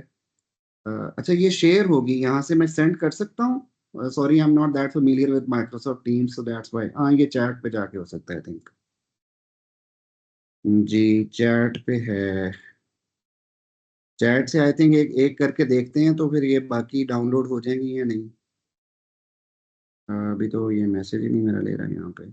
अच्छा ये शेयर होगी, यहाँ से मैं सेंड कर सकता हूँ. Sorry, I am not that familiar with Microsoft teams, so that's why. हाँ, ये चैट पे जाके हो सकता है, आई थिंक. जी, चैट पे है. चैट से आई थिंक एक एक करके देखते हैं तो फिर ये बाकी डाउनलोड हो जाएंगी या नहीं. अभी तो ये मैसेज ही नहीं मेरा ले रहा है यहाँ पे.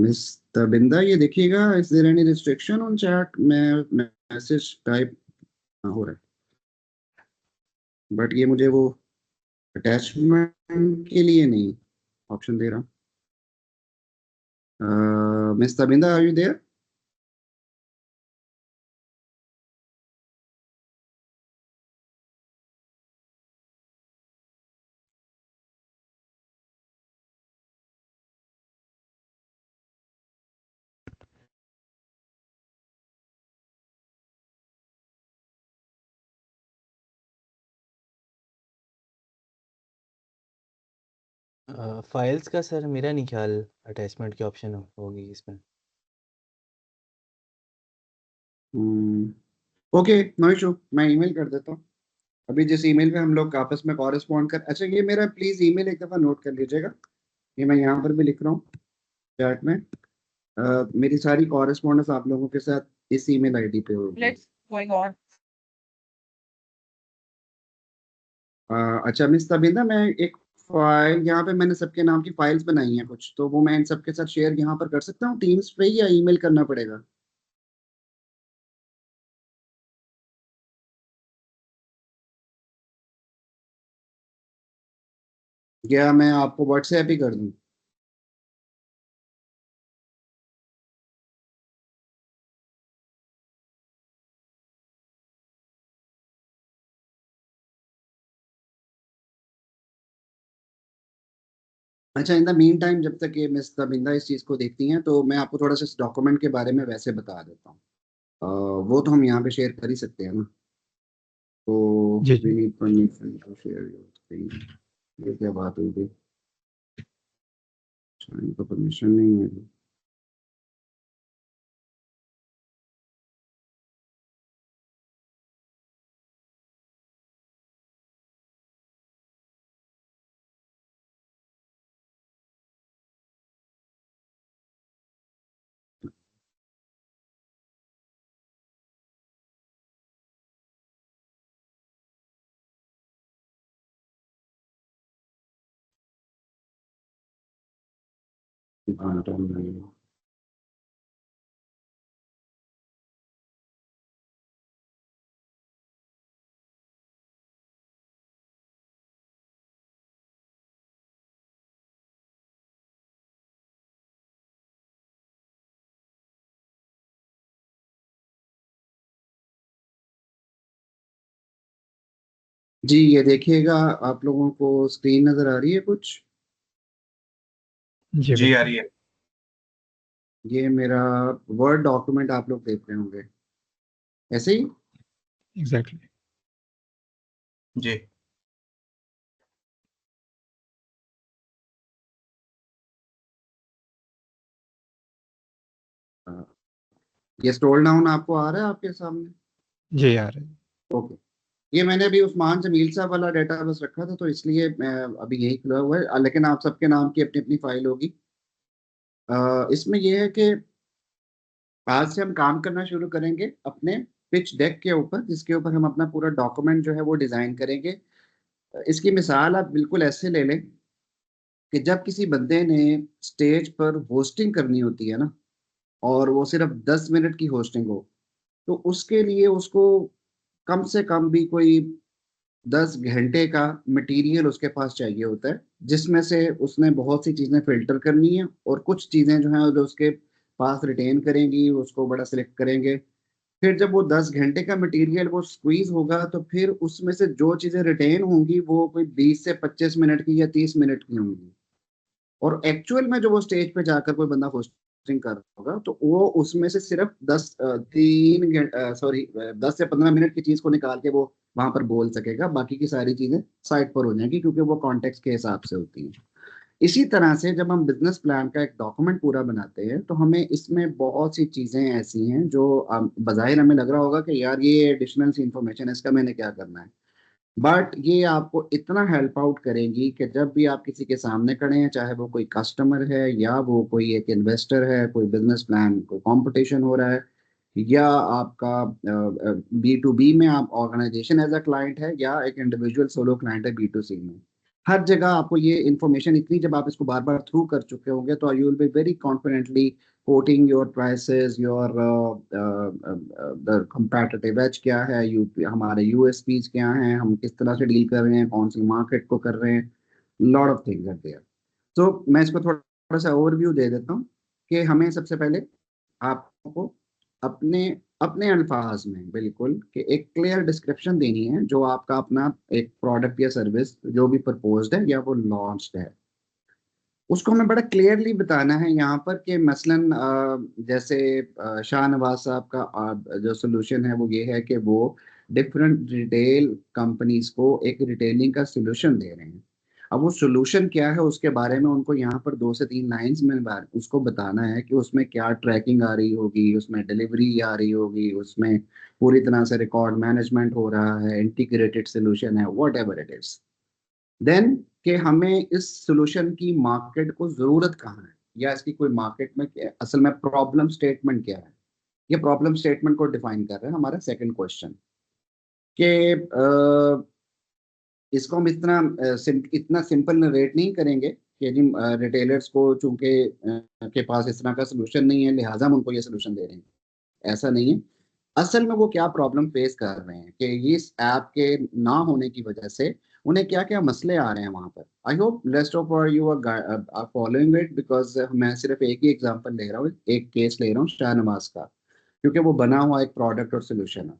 मिस तबिंदा, ये देखिएगा, is there any restriction on chat? मैं मैसेज टाइप हो रहा है बट ये मुझे वो अटैचमेंट के लिए नहीं ऑप्शन दे रहा. Miss Tabinda, are you there? Files का सर मेरा नहीं ख्याल अटैचमेंट की ऑप्शन होगी इसमें. ओके, नो इशू, मैं ईमेल कर देता हूँ. अभी जिस ईमेल पे हम लोग आपस में कॉरेस्पॉन्ड कर, अच्छा ये मेरा प्लीज ईमेल एक दफा नोट कर लीजिएगा, ये मैं यहाँ पर भी लिख रहा हूँ चैट में. मेरी सारी कॉरेस्पॉन्डेंस आप लोगों के साथ इस ईमेल आईडी पे होगी. Let's going on. अच्छा मिस तबिंदा, मैं एक फाइल यहाँ पे मैंने सबके नाम की फाइल्स बनाई हैं कुछ, तो वो मैं इन सबके साथ शेयर यहाँ पर कर सकता हूँ टीम्स पे या ईमेल करना पड़ेगा? या मैं आपको व्हाट्सएप ही कर दूँ? अच्छा, इन द मीन टाइम जब तक ये मिस तबिंदा इस चीज़ को देखती हैं तो मैं आपको थोड़ा सा इस डॉक्यूमेंट के बारे में वैसे बता देता हूँ. वो तो हम यहाँ पे शेयर कर ही सकते हैं ना. तो जी वी जी. Need permission to share your screen. ये क्या बात हुई थी? अच्छा, इनको परमिशन नहीं है. जी ये देखिएगा, आप लोगों को स्क्रीन नजर आ रही है कुछ? जी जी आ बिल्कुल। रही है। ये मेरा वर्ड डॉक्यूमेंट आप लोग देख रहे होंगे ऐसे ही। एग्जैक्टली। जी ये स्क्रॉल डाउन आपको आ रहा है आपके सामने? जी आ रहा है। ओके। ये मैंने अभी उस्मान जमील साहब वाला डेटा बस रखा था, तो इसलिए मैं अभी यही खुला हुआ है, लेकिन आप सबके नाम की अपनी अपनी फाइल होगी। इसमें यह है कि आज से हम काम करना शुरू करेंगे अपने पिच डेक के ऊपर, जिसके ऊपर हम अपना पूरा डॉक्यूमेंट जो है वो डिजाइन करेंगे। इसकी मिसाल आप बिल्कुल ऐसे ले लें कि जब किसी बंदे ने स्टेज पर होस्टिंग करनी होती है ना, और वो सिर्फ 10 मिनट की होस्टिंग हो, तो उसके लिए उसको कम से कम भी कोई 10 घंटे का मटेरियल उसके पास चाहिए होता है, जिसमें से उसने बहुत सी चीजें फिल्टर करनी है, और कुछ चीजें जो हैं जो उसके पास रिटेन करेंगी, उसको बड़ा सिलेक्ट करेंगे। फिर जब वो 10 घंटे का मटेरियल वो स्क्वीज होगा, तो फिर उसमें से जो चीजें रिटेन होंगी वो कोई 20 से 25 मिनट की या 30 मिनट की होंगी। और एक्चुअल में जो वो स्टेज पे जाकर कोई बंदा होस्टिंग कर रहा होगा, तो वो उसमें से सिर्फ 10 से 15 मिनट की चीज को निकाल के वो वहां पर बोल सकेगा, बाकी की सारी चीजें साइड पर हो जाएंगी, क्योंकि वो कॉन्टेक्स्ट के हिसाब से होती हैं। इसी तरह से जब हम बिजनेस प्लान का एक डॉक्यूमेंट पूरा बनाते हैं, तो हमें इसमें बहुत सी चीजें ऐसी हैं जो बज़ाहिर हमें लग रहा होगा कि यार ये एडिशनल सी इंफॉर्मेशन है, इसका मैंने क्या करना है। बट ये आपको इतना हेल्प आउट करेंगी कि जब भी आप किसी के सामने खड़े हैं, चाहे वो कोई कस्टमर है या वो कोई एक इन्वेस्टर है, कोई बिजनेस प्लान, कोई कंपटीशन हो रहा है, या आपका B2B में आप ऑर्गेनाइजेशन एज अ क्लाइंट है, या एक इंडिविजुअल सोलो क्लाइंट है B2C में, हर जगह आपको ये इन्फॉर्मेशन इतनी, जब आप इसको बार बार थ्रू कर चुके होंगे, तो you will be very confidently coating your prices, your the competitive edge क्या है, हमारे यूएसपीज क्या हैं, हम किस तरह से डील कर रहे हैं, कौन सी मार्केट को कर रहे हैं, lot of things are there. तो मैं इसको थोड़ा थोड़ा सा ओवरव्यू दे देता हूँ कि हमें सबसे पहले आपको अपने अपने अल्फाज में बिल्कुल कि एक क्लियर डिस्क्रिप्शन देनी है, जो आपका अपना एक प्रोडक्ट या सर्विस जो भी प्रपोज्ड है या वो लॉन्च्ड है, उसको हमें बड़ा क्लियरली बताना है यहाँ पर कि मसलन जैसे शाहनवाज साहब का जो सोल्यूशन है वो ये है कि वो डिफरेंट रिटेल कंपनीज को एक रिटेलिंग का सोल्यूशन दे रहे हैं। अब वो सोल्यूशन क्या है उसके बारे में उनको यहाँ पर 2 से 3 लाइंस में उसको बताना है कि उसमें क्या ट्रैकिंग आ रही होगी, उसमें डिलीवरी आ रही होगी, उसमें पूरी तरह से रिकॉर्ड मैनेजमेंट हो रहा है, इंटीग्रेटेड सोल्यूशन है, whatever it is. Then कि हमें इस सोल्यूशन की मार्केट को जरूरत कहाँ है, या इसकी कोई मार्केट में असल में प्रॉब्लम स्टेटमेंट क्या है। ये प्रॉब्लम स्टेटमेंट को डिफाइन कर रहे हैं हमारा सेकंड क्वेश्चन कि इसको हम इतना सिंपल नरेट नहीं करेंगे कि जी रिटेलर्स को चूंकि के पास इस तरह का सोल्यूशन नहीं है, लिहाजा हम उनको ये सोल्यूशन दे रहे हैं, ऐसा नहीं है। असल में वो क्या प्रॉब्लम फेस कर रहे हैं कि इस ऐप के ना होने की वजह से उन्हें क्या क्या मसले आ रहे हैं वहां पर। I hope rest of you are following it, because मैं सिर्फ एक ही एग्जांपल ले रहा हूँ, एक केस ले रहा हूँ शाहनवाज का, क्योंकि वो बना हुआ एक प्रोडक्ट और सोल्यूशन है।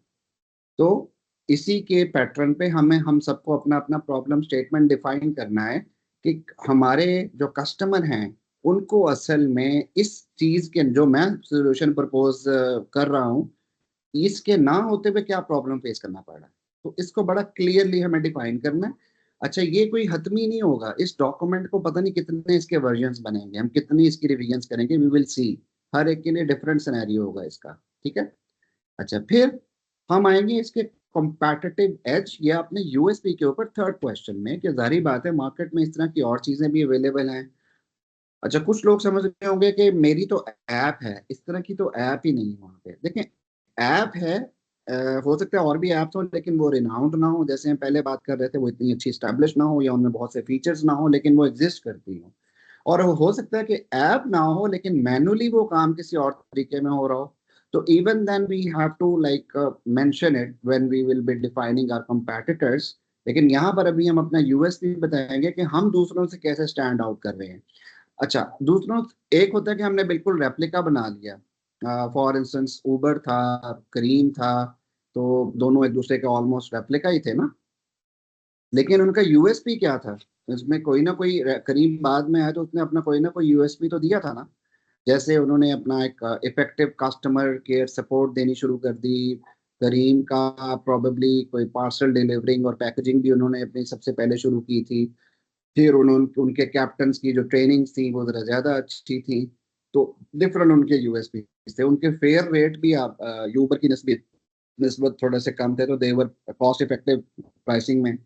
तो इसी के पैटर्न पे हम सबको अपना अपना प्रॉब्लम स्टेटमेंट डिफाइन करना है कि हमारे जो कस्टमर हैं उनको असल में इस चीज के जो मैं सोल्यूशन प्रपोज कर रहा हूँ, इसके ना होते हुए क्या प्रॉब्लम फेस करना पड़ रहा है। तो इसको बड़ा क्लियरली हमें डिफाइन करना है। अच्छा, ये कोई हतमी नहीं होगा, इस डॉक्यूमेंट को पता नहीं कितने इसके वर्जन्स बनेंगे, हम कितनी इसकी रिवीजन्स करेंगे, वी विल सी। हर एक के लिए डिफरेंट सिनेरियो होगा इसका, ठीक है। अच्छा, फिर हम आएंगे इसके कॉम्पिटिटिव एज या अपने यूएसपी के ऊपर थर्ड क्वेश्चन में, कि जारी बात है मार्केट में इस तरह की और चीजें भी अवेलेबल हैं। अच्छा, कुछ लोग समझ रहे होंगे कि मेरी तो ऐप है, इस तरह की तो ऐप ही नहीं है वहां पे। देखें, ऐप है, हो सकता है और भी ऐप्स हो, लेकिन वो रिनाउंड ना हो, जैसे हम पहले बात कर रहे थे, वो इतनी अच्छी स्टैब्लिश ना हो, या उनमें बहुत से फीचर्स ना हो, लेकिन वो एग्जिस्ट करती हो। और हो सकता है कि ऐप ना हो लेकिन मैनुअली वो काम किसी और तरीके में हो रहा हो, तो even then we have to like mention it when we will be defining our competitors. लेकिन यहाँ पर अभी हम अपना यूएसपी बताएंगे कि हम दूसरों से कैसे स्टैंड आउट कर रहे हैं। अच्छा, दूसरों, एक होता है कि हमने बिल्कुल रेप्लिका बना लिया, फॉर इंस्टेंस उबर था, करीम था, तो दोनों एक दूसरे के ऑलमोस्ट रेप्लिका ही थे ना, लेकिन उनका यूएसपी क्या था? इसमें कोई ना कोई, करीम बाद में आया तो उसने अपना कोई ना कोई यूएसपी तो दिया था ना। जैसे उन्होंने अपना एक इफेक्टिव कस्टमर केयर सपोर्ट देनी शुरू कर दी। करीम का प्रोबेबली कोई पार्सल डिलीवरिंग और पैकेजिंग भी उन्होंने अपनी सबसे पहले शुरू की थी। फिर उन्होंने उनके कैप्टन्स की जो ट्रेनिंग थी वो जरा ज्यादा अच्छी थी। तो डिफरेंट उनके यूएसपी थे। उनके फेयर रेट भी आप यूबर की नस्बत नस्बत थोड़े से कम थे, तो देवर कॉस्ट इफेक्टिव प्राइसिंग में।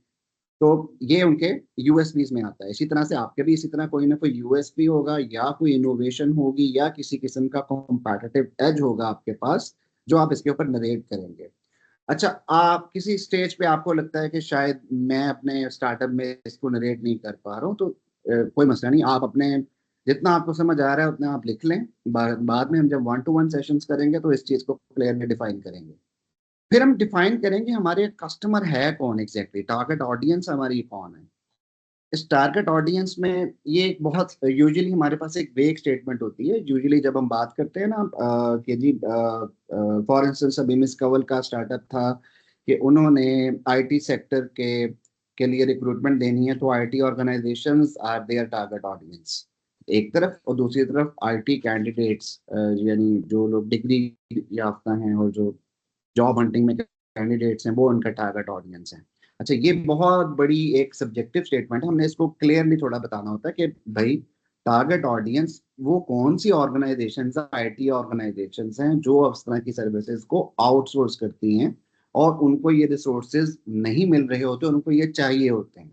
तो ये उनके यूएसपीज में आता है। इसी तरह से आपके भी इसी तरह कोई ना कोई यूएसपी होगा या कोई इनोवेशन होगी या किसी किस्म का कॉम्पिटिटिव एज होगा आपके पास, जो आप इसके ऊपर नरेट करेंगे। अच्छा, आप किसी स्टेज पे आपको लगता है कि शायद मैं अपने स्टार्टअप में इसको नरेट नहीं कर पा रहा हूँ, तो कोई मसला नहीं, आप अपने जितना आपको समझ आ रहा है उतना आप लिख लें। बाद में हम जब 1-to-1 सेशंस करेंगे तो इस चीज को क्लियरली डिफाइन करेंगे। फिर हम डिफाइन करेंगे हमारे कस्टमर है कौन, एग्जैक्टली टारगेट ऑडियंस हमारी कौन है। इस टारगेट ऑडियंस में ये एक बहुत यूजुअली हमारे पास एक वेग स्टेटमेंट होती है। यूजुअली जब हम बात करते हैं ना कि जी, फॉर इंस्टेंस अभी मिस कंवल का स्टार्टअप था कि उन्होंने आईटी सेक्टर के लिए रिक्रूटमेंट देनी है, तो IT organizations are their target audience एक तरफ, और दूसरी तरफ आईटी कैंडिडेट्स, यानी जो लोग डिग्री याफ्ता हैं और जो जॉब हंटिंग में कैंडिडेट्स हैं, वो उनका टारगेट ऑडियंस है। अच्छा, ये बहुत बड़ी एक सब्जेक्टिव स्टेटमेंट है, हमने इसको क्लियरली थोड़ा बताना होता है कि भाई टारगेट ऑडियंस वो कौन सी ऑर्गेनाइजेशन, आईटी ऑर्गेनाइजेशन हैं जो इस तरह की सर्विसेज को आउटसोर्स करती हैं और उनको ये रिसोर्सेज नहीं मिल रहे होते, उनको ये चाहिए होते हैं,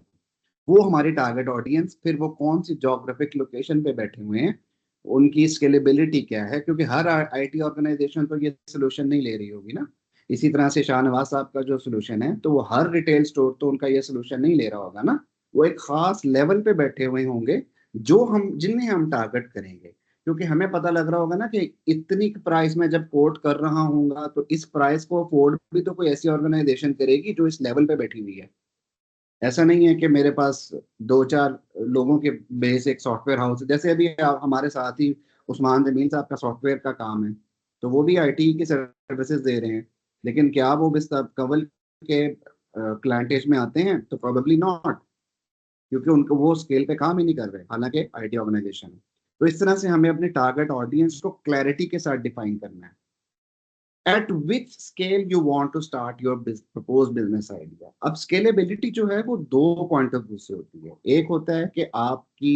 वो हमारी टारगेट ऑडियंस। फिर वो कौन सी जोग्राफिक लोकेशन पे बैठे हुए हैं, उनकी स्केलेबिलिटी क्या है, क्योंकि हर आईटी ऑर्गेनाइजेशन तो ये सोल्यूशन नहीं ले रही होगी ना। इसी तरह से शाहनवाज साहब का जो सोल्यूशन है, तो वो हर रिटेल स्टोर तो उनका ये सोल्यूशन नहीं ले रहा होगा ना। वो एक खास लेवल पे बैठे हुए होंगे जो हम जिन्हें हम टारगेट करेंगे, क्योंकि हमें पता लग रहा होगा ना कि इतनी प्राइस में जब कोट कर रहा हूँ तो इस प्राइस को अफोर्ड भी तो कोई ऐसी ऑर्गेनाइजेशन करेगी जो इस लेवल पे बैठी हुई है। ऐसा नहीं है कि मेरे पास 2-4 लोगों के बेस एक सॉफ्टवेयर हाउस है। जैसे अभी हमारे साथ ही उस्मान जमीन साहब का सॉफ्टवेयर का काम है, तो वो भी आईटी की सर्विसेज दे रहे हैं, लेकिन क्या वो बिस कवल के क्लाइंटेज में आते हैं? तो प्रोबेबली नॉट, क्योंकि उनको वो स्केल पे काम ही नहीं कर रहे, हालांकि आईटी ऑर्गेनाइजेशन है। तो इस तरह से हमें अपने टारगेट ऑडियंस को क्लैरिटी के साथ डिफाइन करना है। At which scale you want to start your proposed business idea? अब स्केलेबिलिटी जो है वो दो पॉइंट ऑफ व्यू से होती है। एक होता है कि आपकी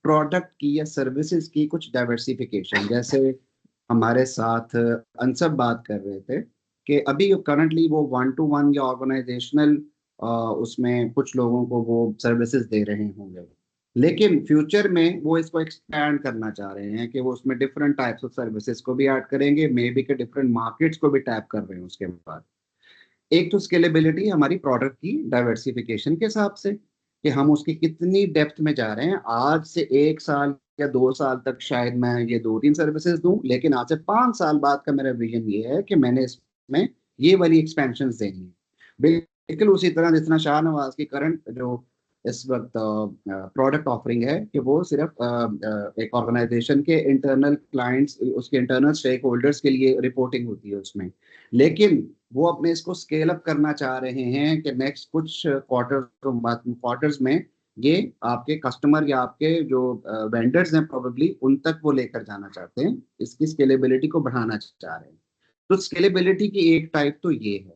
प्रोडक्ट की या सर्विसेज की कुछ डाइवर्सिफिकेशन, जैसे हमारे साथ अनसब बात कर रहे थे कि अभी करंटली वो 1-to-1 या ऑर्गेनाइजेशनल उसमें कुछ लोगों को वो सर्विसेज दे रहे होंगे, लेकिन फ्यूचर में वो इसको एक्सपैंड करना चाह रहे हैं कि वो उसमें डिफरेंट टाइप्स ऑफ सर्विसेज को भी ऐड करेंगे, मे बी के डिफरेंट मार्केट्स को भी टैप कर रहे हैं उसके बाद। एक तो स्केलेबिलिटी हमारी प्रोडक्ट की डाइवर्सिफिकेशन के हिसाब से कि हम उसकी कितनी डेप्थ में जा रहे हैं। आज से 1 साल या 2 साल तक शायद मैं ये 2-3 सर्विसेज दूं, लेकिन आज से 5 साल बाद का मेरा विजन ये है कि मैंने इसमें ये वाली एक्सपेंशन देनी है। बिल्कुल उसी तरह जितना शाहनवाज की करंट जो इस वक्त प्रोडक्ट ऑफरिंग है कि वो सिर्फ एक ऑर्गेनाइजेशन के इंटरनल क्लाइंट्स, उसके इंटरनल स्टेक होल्डर्स के लिए रिपोर्टिंग होती है उसमें, लेकिन वो अपने इसको स्केल अप करना चाह रहे हैं कि नेक्स्ट कुछ क्वार्टर्स में ये आपके कस्टमर या आपके जो वेंडर्स हैं प्रोबेबली उन तक वो लेकर जाना चाहते हैं, इसकी स्केलेबिलिटी को बढ़ाना चाह रहे हैं। तो स्केलेबिलिटी की एक टाइप तो ये है।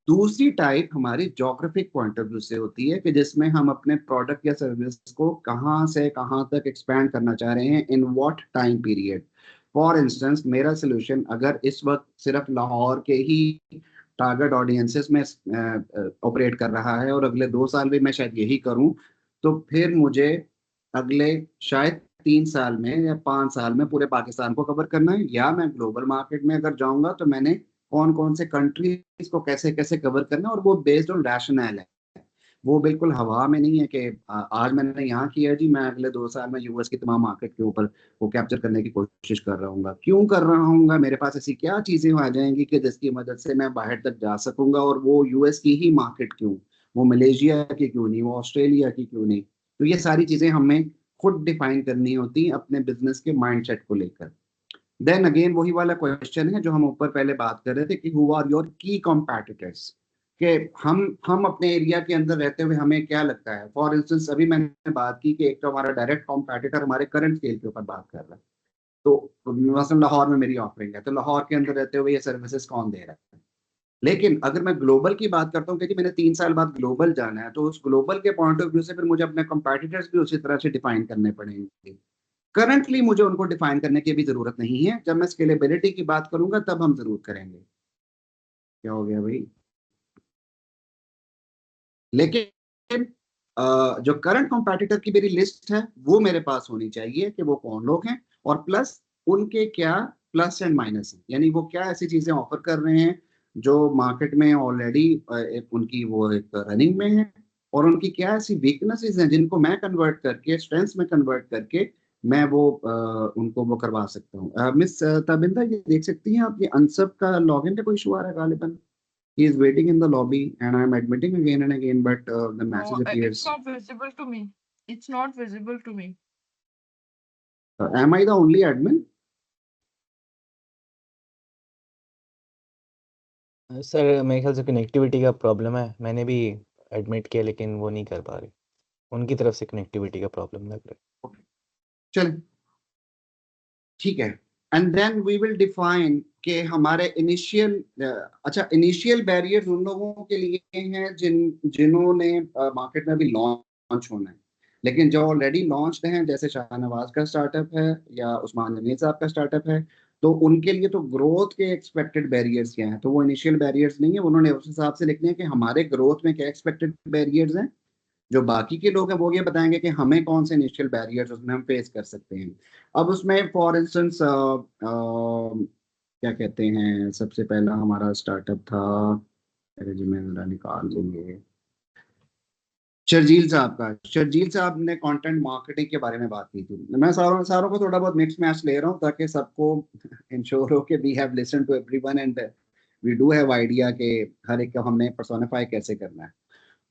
दूसरी टाइप हमारी जोग्राफिक पॉइंट ऑफ व्यू से होती है कि जिसमें हम अपने प्रोडक्ट या सर्विस को कहाँ से कहाँ तक एक्सपैंड करना चाह रहे हैं, in what time period. For instance मेरा सोल्यूशन अगर इस वक्त सिर्फ लाहौर के ही टारगेट ऑडियंसेस में ऑपरेट कर रहा है और अगले 2 साल भी मैं शायद यही करूं, तो फिर मुझे अगले शायद 3 साल में या 5 साल में पूरे पाकिस्तान को कवर करना है। या मैं ग्लोबल मार्केट में अगर जाऊंगा तो मैंने कौन कौन से कंट्रीज को कैसे कैसे कवर करना है, और वो बेस्ड ऑन रैशनल है। वो बिल्कुल हवा में नहीं है कि आज मैंने यहाँ किया जी, मैं अगले 2 साल में यूएस की तमाम मार्केट के ऊपर वो कैप्चर करने की कोशिश कर रहा हूँ। क्यों कर रहा हूँ? मेरे पास ऐसी क्या चीजें आ जाएंगी कि जिसकी मदद से मैं बाहर तक जा सकूंगा, और वो यूएस की ही मार्केट क्यों, वो मलेशिया की क्यों नहीं, वो ऑस्ट्रेलिया की क्यों नहीं। तो ये सारी चीजें हमें खुद डिफाइन करनी होती हैं अपने बिजनेस के माइंडसेट को लेकर। देन अगेन वही वाला क्वेश्चन है जो हम ऊपर पहले बात कर रहे थे कि हु आर योर की कॉम्पिटिटर्स, कि हम अपने एरिया के अंदर रहते हुए हमें क्या लगता है। फॉर इंस्टेंस अभी मैंने बात की कि एक तो हमारा डायरेक्ट कॉम्पिटिटर हमारे करंट स्केल के ऊपर बात कर रहा है, तो मसलन लाहौर में मेरी ऑफरिंग है, तो लाहौर के अंदर रहते हुए ये सर्विसेज कौन दे रहा है। लेकिन अगर मैं ग्लोबल की बात करता हूँ कि जी मैंने 3 साल बाद ग्लोबल जाना है, तो उस ग्लोबल के पॉइंट ऑफ व्यू से फिर मुझे अपने कॉम्पिटिटर्स भी उसी तरह से डिफाइन करने पड़ेंगे। करंटली मुझे उनको डिफाइन करने की भी जरूरत नहीं है, जब मैं स्केलेबिलिटी की बात करूंगा तब हम जरूर करेंगे। क्या हो गया भाई? लेकिन जो करंट कॉम्पिटिटर की मेरी लिस्ट है वो मेरे पास होनी चाहिए कि वो कौन लोग हैं, और प्लस उनके क्या प्लस एंड माइनस हैं, यानी वो क्या ऐसी चीजें ऑफर कर रहे हैं जो मार्केट में ऑलरेडी उनकी वो एक रनिंग में है, और उनकी क्या ऐसी वीकनेसेस हैं जिनको मैं कन्वर्ट करके स्ट्रेंथ्स में कन्वर्ट करके मैं वो उनको वो करवा सकता हूँ। मिस तबिंदा, ये देख सकती हैं आप, ये अनसब का लॉगिन का कोई इशू आ रहा है गालिबन। He is waiting in the lobby and I'm admitting again and again, but the No, message it's appears. not visible to me. It's not visible to me. Am I the only admin? Sir मेरे ख्याल से connectivity का problem है, मैंने भी admit किया लेकिन वो नहीं कर पा रहे, उनकी तरफ से कनेक्टिविटी का प्रॉब्लम लग रहा है। चल ठीक है। And then we will define कि हमारे इनिशियल, अच्छा इनिशियल बैरियर्स उन लोगों के लिए हैं जिन्होंने मार्केट में अभी लॉन्च होना है, लेकिन जो ऑलरेडी लॉन्च्ड हैं जैसे शाहनवाज का स्टार्टअप है या उस्मान जमील साहब का स्टार्टअप है, तो उनके लिए तो ग्रोथ के एक्सपेक्टेड बैरियर्स क्या हैं, तो वो इनिशियल बैरियर्स नहीं है, उन्होंने उस हिसाब से लिखने हैं कि हमारे ग्रोथ में क्या एक्सपेक्टेड बैरियर्स हैं। जो बाकी के लोग हैं वो ये बताएंगे कि हमें कौन से इनिशियल बैरियर्स उसमें हम फेस कर सकते हैं। अब उसमें फॉर इंस्टेंस क्या कहते हैं, सबसे पहला हमारा स्टार्टअप था, अरे जी मैं जरा निकाल लेंगे, शर्जील साहब ने कंटेंट मार्केटिंग के बारे में बात की थी। मैं सारों सारों को थोड़ा बहुत मिक्स मैच ले रहा हूँ ताकि सबको इंश्योर हो कि we have listen to everyone and we do have idea कि हर एक को हमने पर्सोनिफाई कैसे करना है।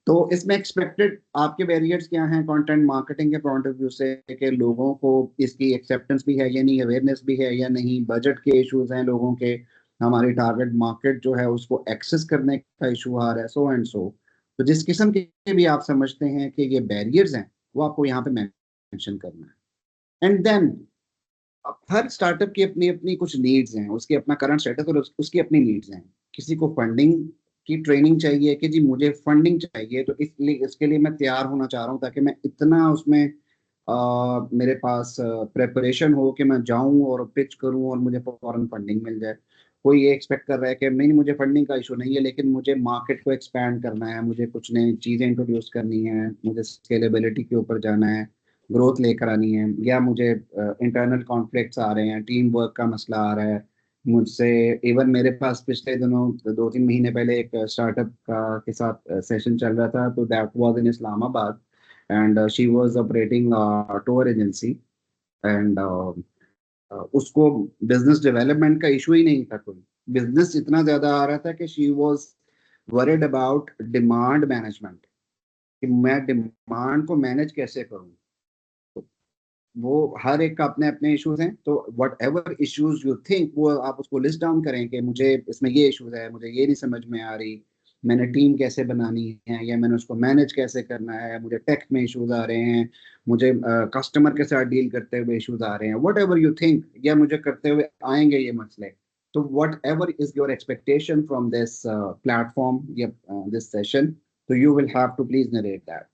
तो इसमें एक्सपेक्टेड आपके बैरियर्स क्या हैं कंटेंट मार्केटिंग के पॉइंट ऑफ व्यू से, कि लोगों को इसकी एक्सेप्टेंस भी है या नहीं, अवेयरनेस भी है या नहीं, बजट के इश्यूज हैं लोगों के, हमारी टारगेट मार्केट जो है उसको एक्सेस करने का इशू आ रहा है, सो एंड सो। तो जिस किस्म के भी आप समझते हैं कि ये बैरियर्स हैं वो आपको यहाँ पे मेंशन करना है। एंड देन हर स्टार्टअप की अपनी अपनी कुछ नीड्स हैं, उसके अपना करंट स्टेटस और उसकी अपनी नीड्स हैं। किसी को फंडिंग की ट्रेनिंग चाहिए कि जी मुझे फंडिंग चाहिए, तो इसलिए इसके लिए मैं तैयार होना चाह रहा हूँ ताकि मैं इतना उसमें मेरे पास प्रेपरेशन हो कि मैं जाऊं और पिच करूं और मुझे फौरन फंडिंग मिल जाए। कोई ये एक्सपेक्ट कर रहा है कि नहीं मुझे फंडिंग का इशू नहीं है लेकिन मुझे मार्केट को एक्सपैंड करना है, मुझे कुछ नई चीज़ें इंट्रोड्यूस करनी है, मुझे स्केलेबिलिटी के ऊपर जाना है, ग्रोथ लेकर आनी है, या मुझे इंटरनल कॉन्फ्लिक्ट्स आ रहे हैं, टीम वर्क का मसला आ रहा है मुझसे। इवन मेरे पास पिछले दिनों 2-3 महीने पहले एक स्टार्टअप का के साथ सेशन चल रहा था, तो that was in Islamabad and she was operating tour agency and उसको बिजनेस डेवलपमेंट का इशू ही नहीं था, कोई बिजनेस इतना ज्यादा आ रहा था कि she was worried about demand management, कि मैं डिमांड को मैनेज कैसे करूं। वो हर एक का अपने अपने इश्यूज हैं, तो what ever issues you think वो आप उसको लिस्ट डाउन करें कि मुझे इसमें ये इश्यूज है, मुझे ये नहीं समझ में आ रही, मैंने टीम कैसे बनानी है या मैंने उसको मैनेज कैसे करना है, मुझे टेक में इश्यूज आ रहे हैं, मुझे कस्टमर के साथ डील करते हुए इश्यूज आ रहे हैं, वट एवर यू थिंक, या मुझे करते हुए आएंगे ये मसले। तो whatever is your expectation from this platform या दिस सेशन, तो you will have to please narrate that.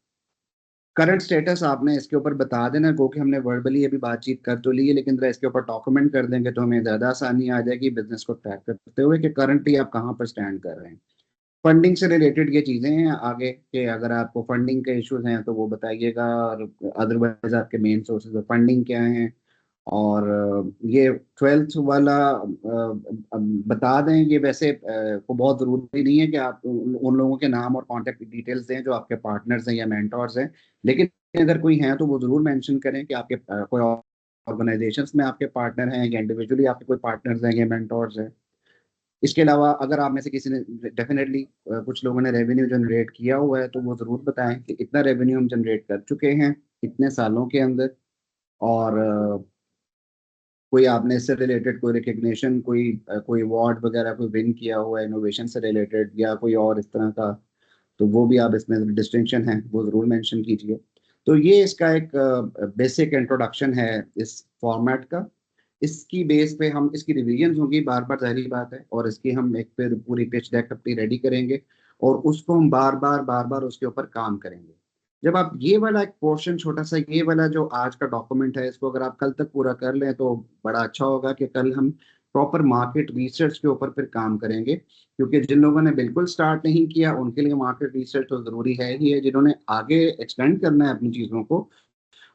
Current status आपने इसके ऊपर बता देना, क्योंकि हमने वर्बली अभी बातचीत कर तो ली है, लेकिन जरा इसके ऊपर डॉक्यूमेंट कर देंगे तो हमें ज़्यादा आसानी आ जाएगी बिजनेस को ट्रैक करते हुए कि करंटली आप कहाँ पर स्टैंड कर रहे हैं। फंडिंग से रिलेटेड ये चीज़ें हैं आगे, कि अगर आपको फंडिंग के इश्यूज हैं तो वो बताइएगा, और अदरवाइज आपके मेन सोर्सेज ऑफ फंडिंग क्या हैं, और ये 12th वाला बता दें, ये वैसे को बहुत ज़रूरी नहीं है कि आप उन लोगों के नाम और कॉन्टेक्ट डिटेल्स दें जो आपके पार्टनर्स हैं या मेंटोर्स हैं, लेकिन अगर कोई हैं तो वो ज़रूर मेंशन करें कि आपके कोई ऑर्गेनाइजेशंस में आपके पार्टनर हैं या इंडिविजुअली आपके कोई पार्टनर्स हैं या मेंटोर्स हैं। इसके अलावा अगर आप में से किसी ने डेफिनेटली कुछ लोगों ने रेवेन्यू जनरेट किया हुआ है तो वो ज़रूर बताएं कि इतना रेवेन्यू हम जनरेट कर चुके हैं इतने सालों के अंदर, और कोई आपने इससे रिलेटेड कोई रिकग्निशन, कोई अवार्ड वगैरह कोई विन किया हुआ है इनोवेशन से रिलेटेड या कोई और इस तरह का, तो वो भी आप इसमें डिस्टिंक्शन है वो ज़रूर मेंशन कीजिए। तो ये इसका एक बेसिक इंट्रोडक्शन है इस फॉर्मेट का। इसकी बेस पे हम इसकी रिवीजन होंगी बार बार, जाहिर बात है, और इसकी हम एक फिर पूरी पिच डेक अपनी रेडी करेंगे और उसको हम बार बार उसके ऊपर काम करेंगे। जब आप ये वाला एक पोर्शन छोटा सा, ये वाला जो आज का डॉक्यूमेंट है, इसको अगर आप कल तक पूरा कर लें तो बड़ा अच्छा होगा कि कल हम प्रॉपर मार्केट रिसर्च के ऊपर फिर काम करेंगे, क्योंकि जिन लोगों ने बिल्कुल स्टार्ट नहीं किया उनके लिए मार्केट रिसर्च तो ज़रूरी है ही है, जिन्होंने आगे एक्सटेंड करना है अपनी चीज़ों को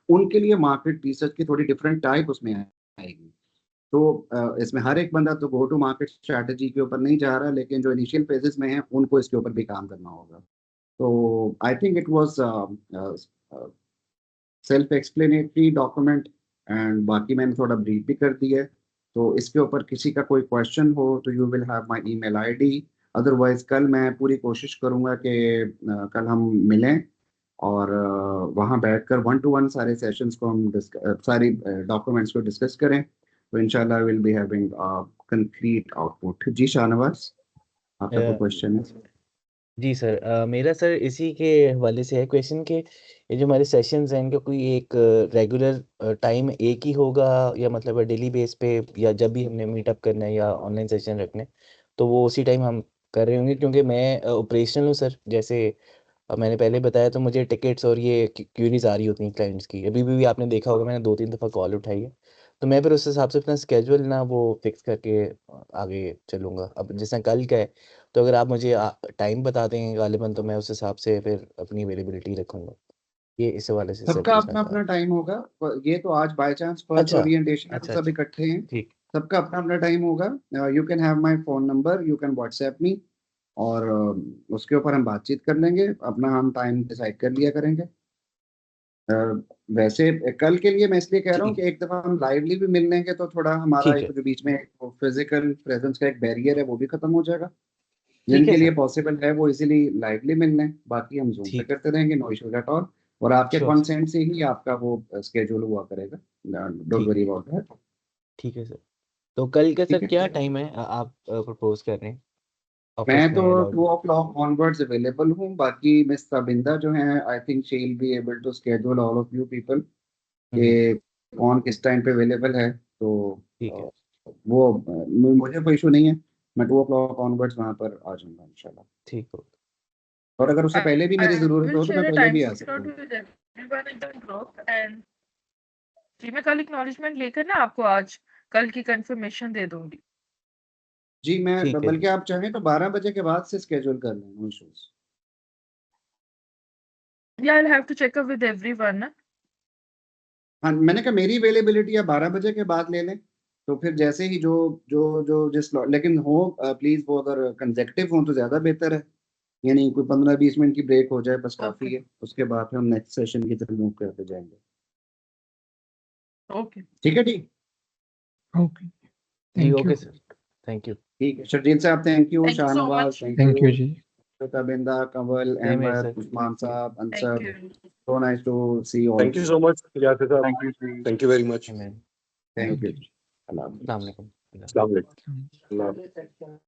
उनके लिए मार्केट रिसर्च की थोड़ी डिफरेंट टाइप उसमें आएगी। तो इसमें हर एक बंदा तो गो टू मार्केट स्ट्रैटेजी के ऊपर नहीं जा रहा, लेकिन जो इनिशियल फेजेस में है उनको इसके ऊपर भी काम करना होगा। तो I think it was self explanatory document, and बाकी मैंने थोड़ा ब्रीफ भी कर दिया है। तो इसके ऊपर किसी का कोई क्वेश्चन हो तो you will have my email ID. Otherwise कल मैं पूरी कोशिश करूंगा कि कल हम मिलें और वहाँ बैठकर 1-to-1 सारे सेशंस को हम सारी डॉक्यूमेंट्स को डिस्कस करें। तो इंशाल्लाह will be having concrete output. जी शाहनवाज, आपका कोई क्वेश्चन है? जी सर, मेरा सर इसी के हवाले से है क्वेश्चन कि ये जो हमारे सेशंस हैं इनका कोई एक रेगुलर टाइम एक ही होगा या मतलब डेली बेस पे, या जब भी हमने मीटअप करना है या ऑनलाइन सेशन रखने तो वो उसी टाइम हम कर रहे होंगे? क्योंकि मैं ऑपरेशनल हूँ सर, जैसे मैंने पहले बताया, तो मुझे टिकट्स और ये क्यूरीज आ रही होती हैं क्लाइंट्स की। अभी भी आपने देखा होगा मैंने 2-3 दफ़ा कॉल उठाई है, तो मैं फिर उस हिसाब से अपना स्केड्यूल ना वो फिक्स करके आगे चलूँगा। अब जैसे कल का है, तो अगर आप मुझे टाइम बता देंगे गालिबन, तो मैं उस हिसाब से फिर अपनी अवेलेबिलिटी रखूँगा। ये इस हवाले से सर सबका पूछना अपना था। अपना टाइम होगा। ये तो आज बाय चांस फर्स्ट अच्छा, ओरिएंटेशन है तो अच्छा, सब अच्छा, इकट्ठे हैं, ठीक, सबका अपना अपना टाइम होगा। You can have my phone number, you can WhatsApp me, और उसके ऊपर हम बातचीत कर लेंगे, अपना हम टाइम डिसाइड कर लिया करेंगे। अ, वैसे कल के लिए मैं इसलिए कह रहा हूँ ठीक, कि एक दफा हम लाइवली भी मिल लेंगे तो थोड़ा हमारा ठीक एक है, जो बीच में फिजिकल प्रेजेंस का एक बैरियर है वो भी खत्म हो जाएगा। ठीक है जिनके लिए सर, पॉसिबल है वो इजीली लाइवली मिल लें, बाकी हम जूम पे ठीक, करते रहेंगे, नो इश्यूज एट ऑल। और आपके श्योर सर, कंसेंट से ही आपका वो स्केड्यूल हुआ करेगा, डोंट ठीक, वरी अबाउट दैट। ठीक है सर। तो कल का सर ठीक है, क्या टाइम है आप प्रपोज़ कर रहे हैं ऑफ़िस मैं तो में अलाउड? 2 o'clock ऑनवर्ड्स अवेलेबल हूँ, बाकी मिस तबिंदा जो है I think she will be able to schedule all of you people हुँ, कि कौन किस टाइम पे अवेलेबल है। तो ठीक है, अ, वो मुझे कोई इशू नहीं है, मैं 2 o'clock ऑनवर्ड्स वहाँ पर आ जाऊंगा इंशाल्लाह। ठीक हो। और अगर उससे पहले भी मेरी I जरूरत will हो तो मैं share a पहले time भी आ सकता slot हूँ। with everyone in the group and जी मैं कल एक्नॉलेजमेंट लेकर ना आपको आज कल की कंफर्मेशन दे दूंगी। जी, मैं ठीक है बल्कि जी। आप चाहें तो 12 बजे के बाद से स्केड्यूल कर लें, no issues. Yeah, I'll have to check up with everyone ना। हाँ, मैंने कहा मेरी अवेलेबिलिटी आप 12 बजे के बाद ले लें, तो फिर जैसे ही जो जो जो जिस लेकिन हो प्लीज वो अगर कंसेक्टिव हो तो ज्यादा बेहतर है, यानी कोई 15-20 मिनट की ब्रेक हो जाए बस ओके, काफी है, उसके बाद फिर हम नेक्स्ट सेशन की तरफ मूव करते जाएंगे। ओके। ठीक है जी। Okay. जी, Thank okay you. Sir, thank you. ठीक है शर्जील साहब, thank you. Thank you so Shahnawaz, much. Thank Thank you, you. जी. Tabinda, Kanwal, same here Ahmad, sir. Usman साहब, Thank Ansar, you. so nice to see all Thank of you you. so much, Yasir sir. Thank you ji. Thank you very much. आमीन। Thank Thank you। you. अल्लाह हाफ़िज़। अस्सलाम वालेकुम। Assalamu alaikum. Um, Allah.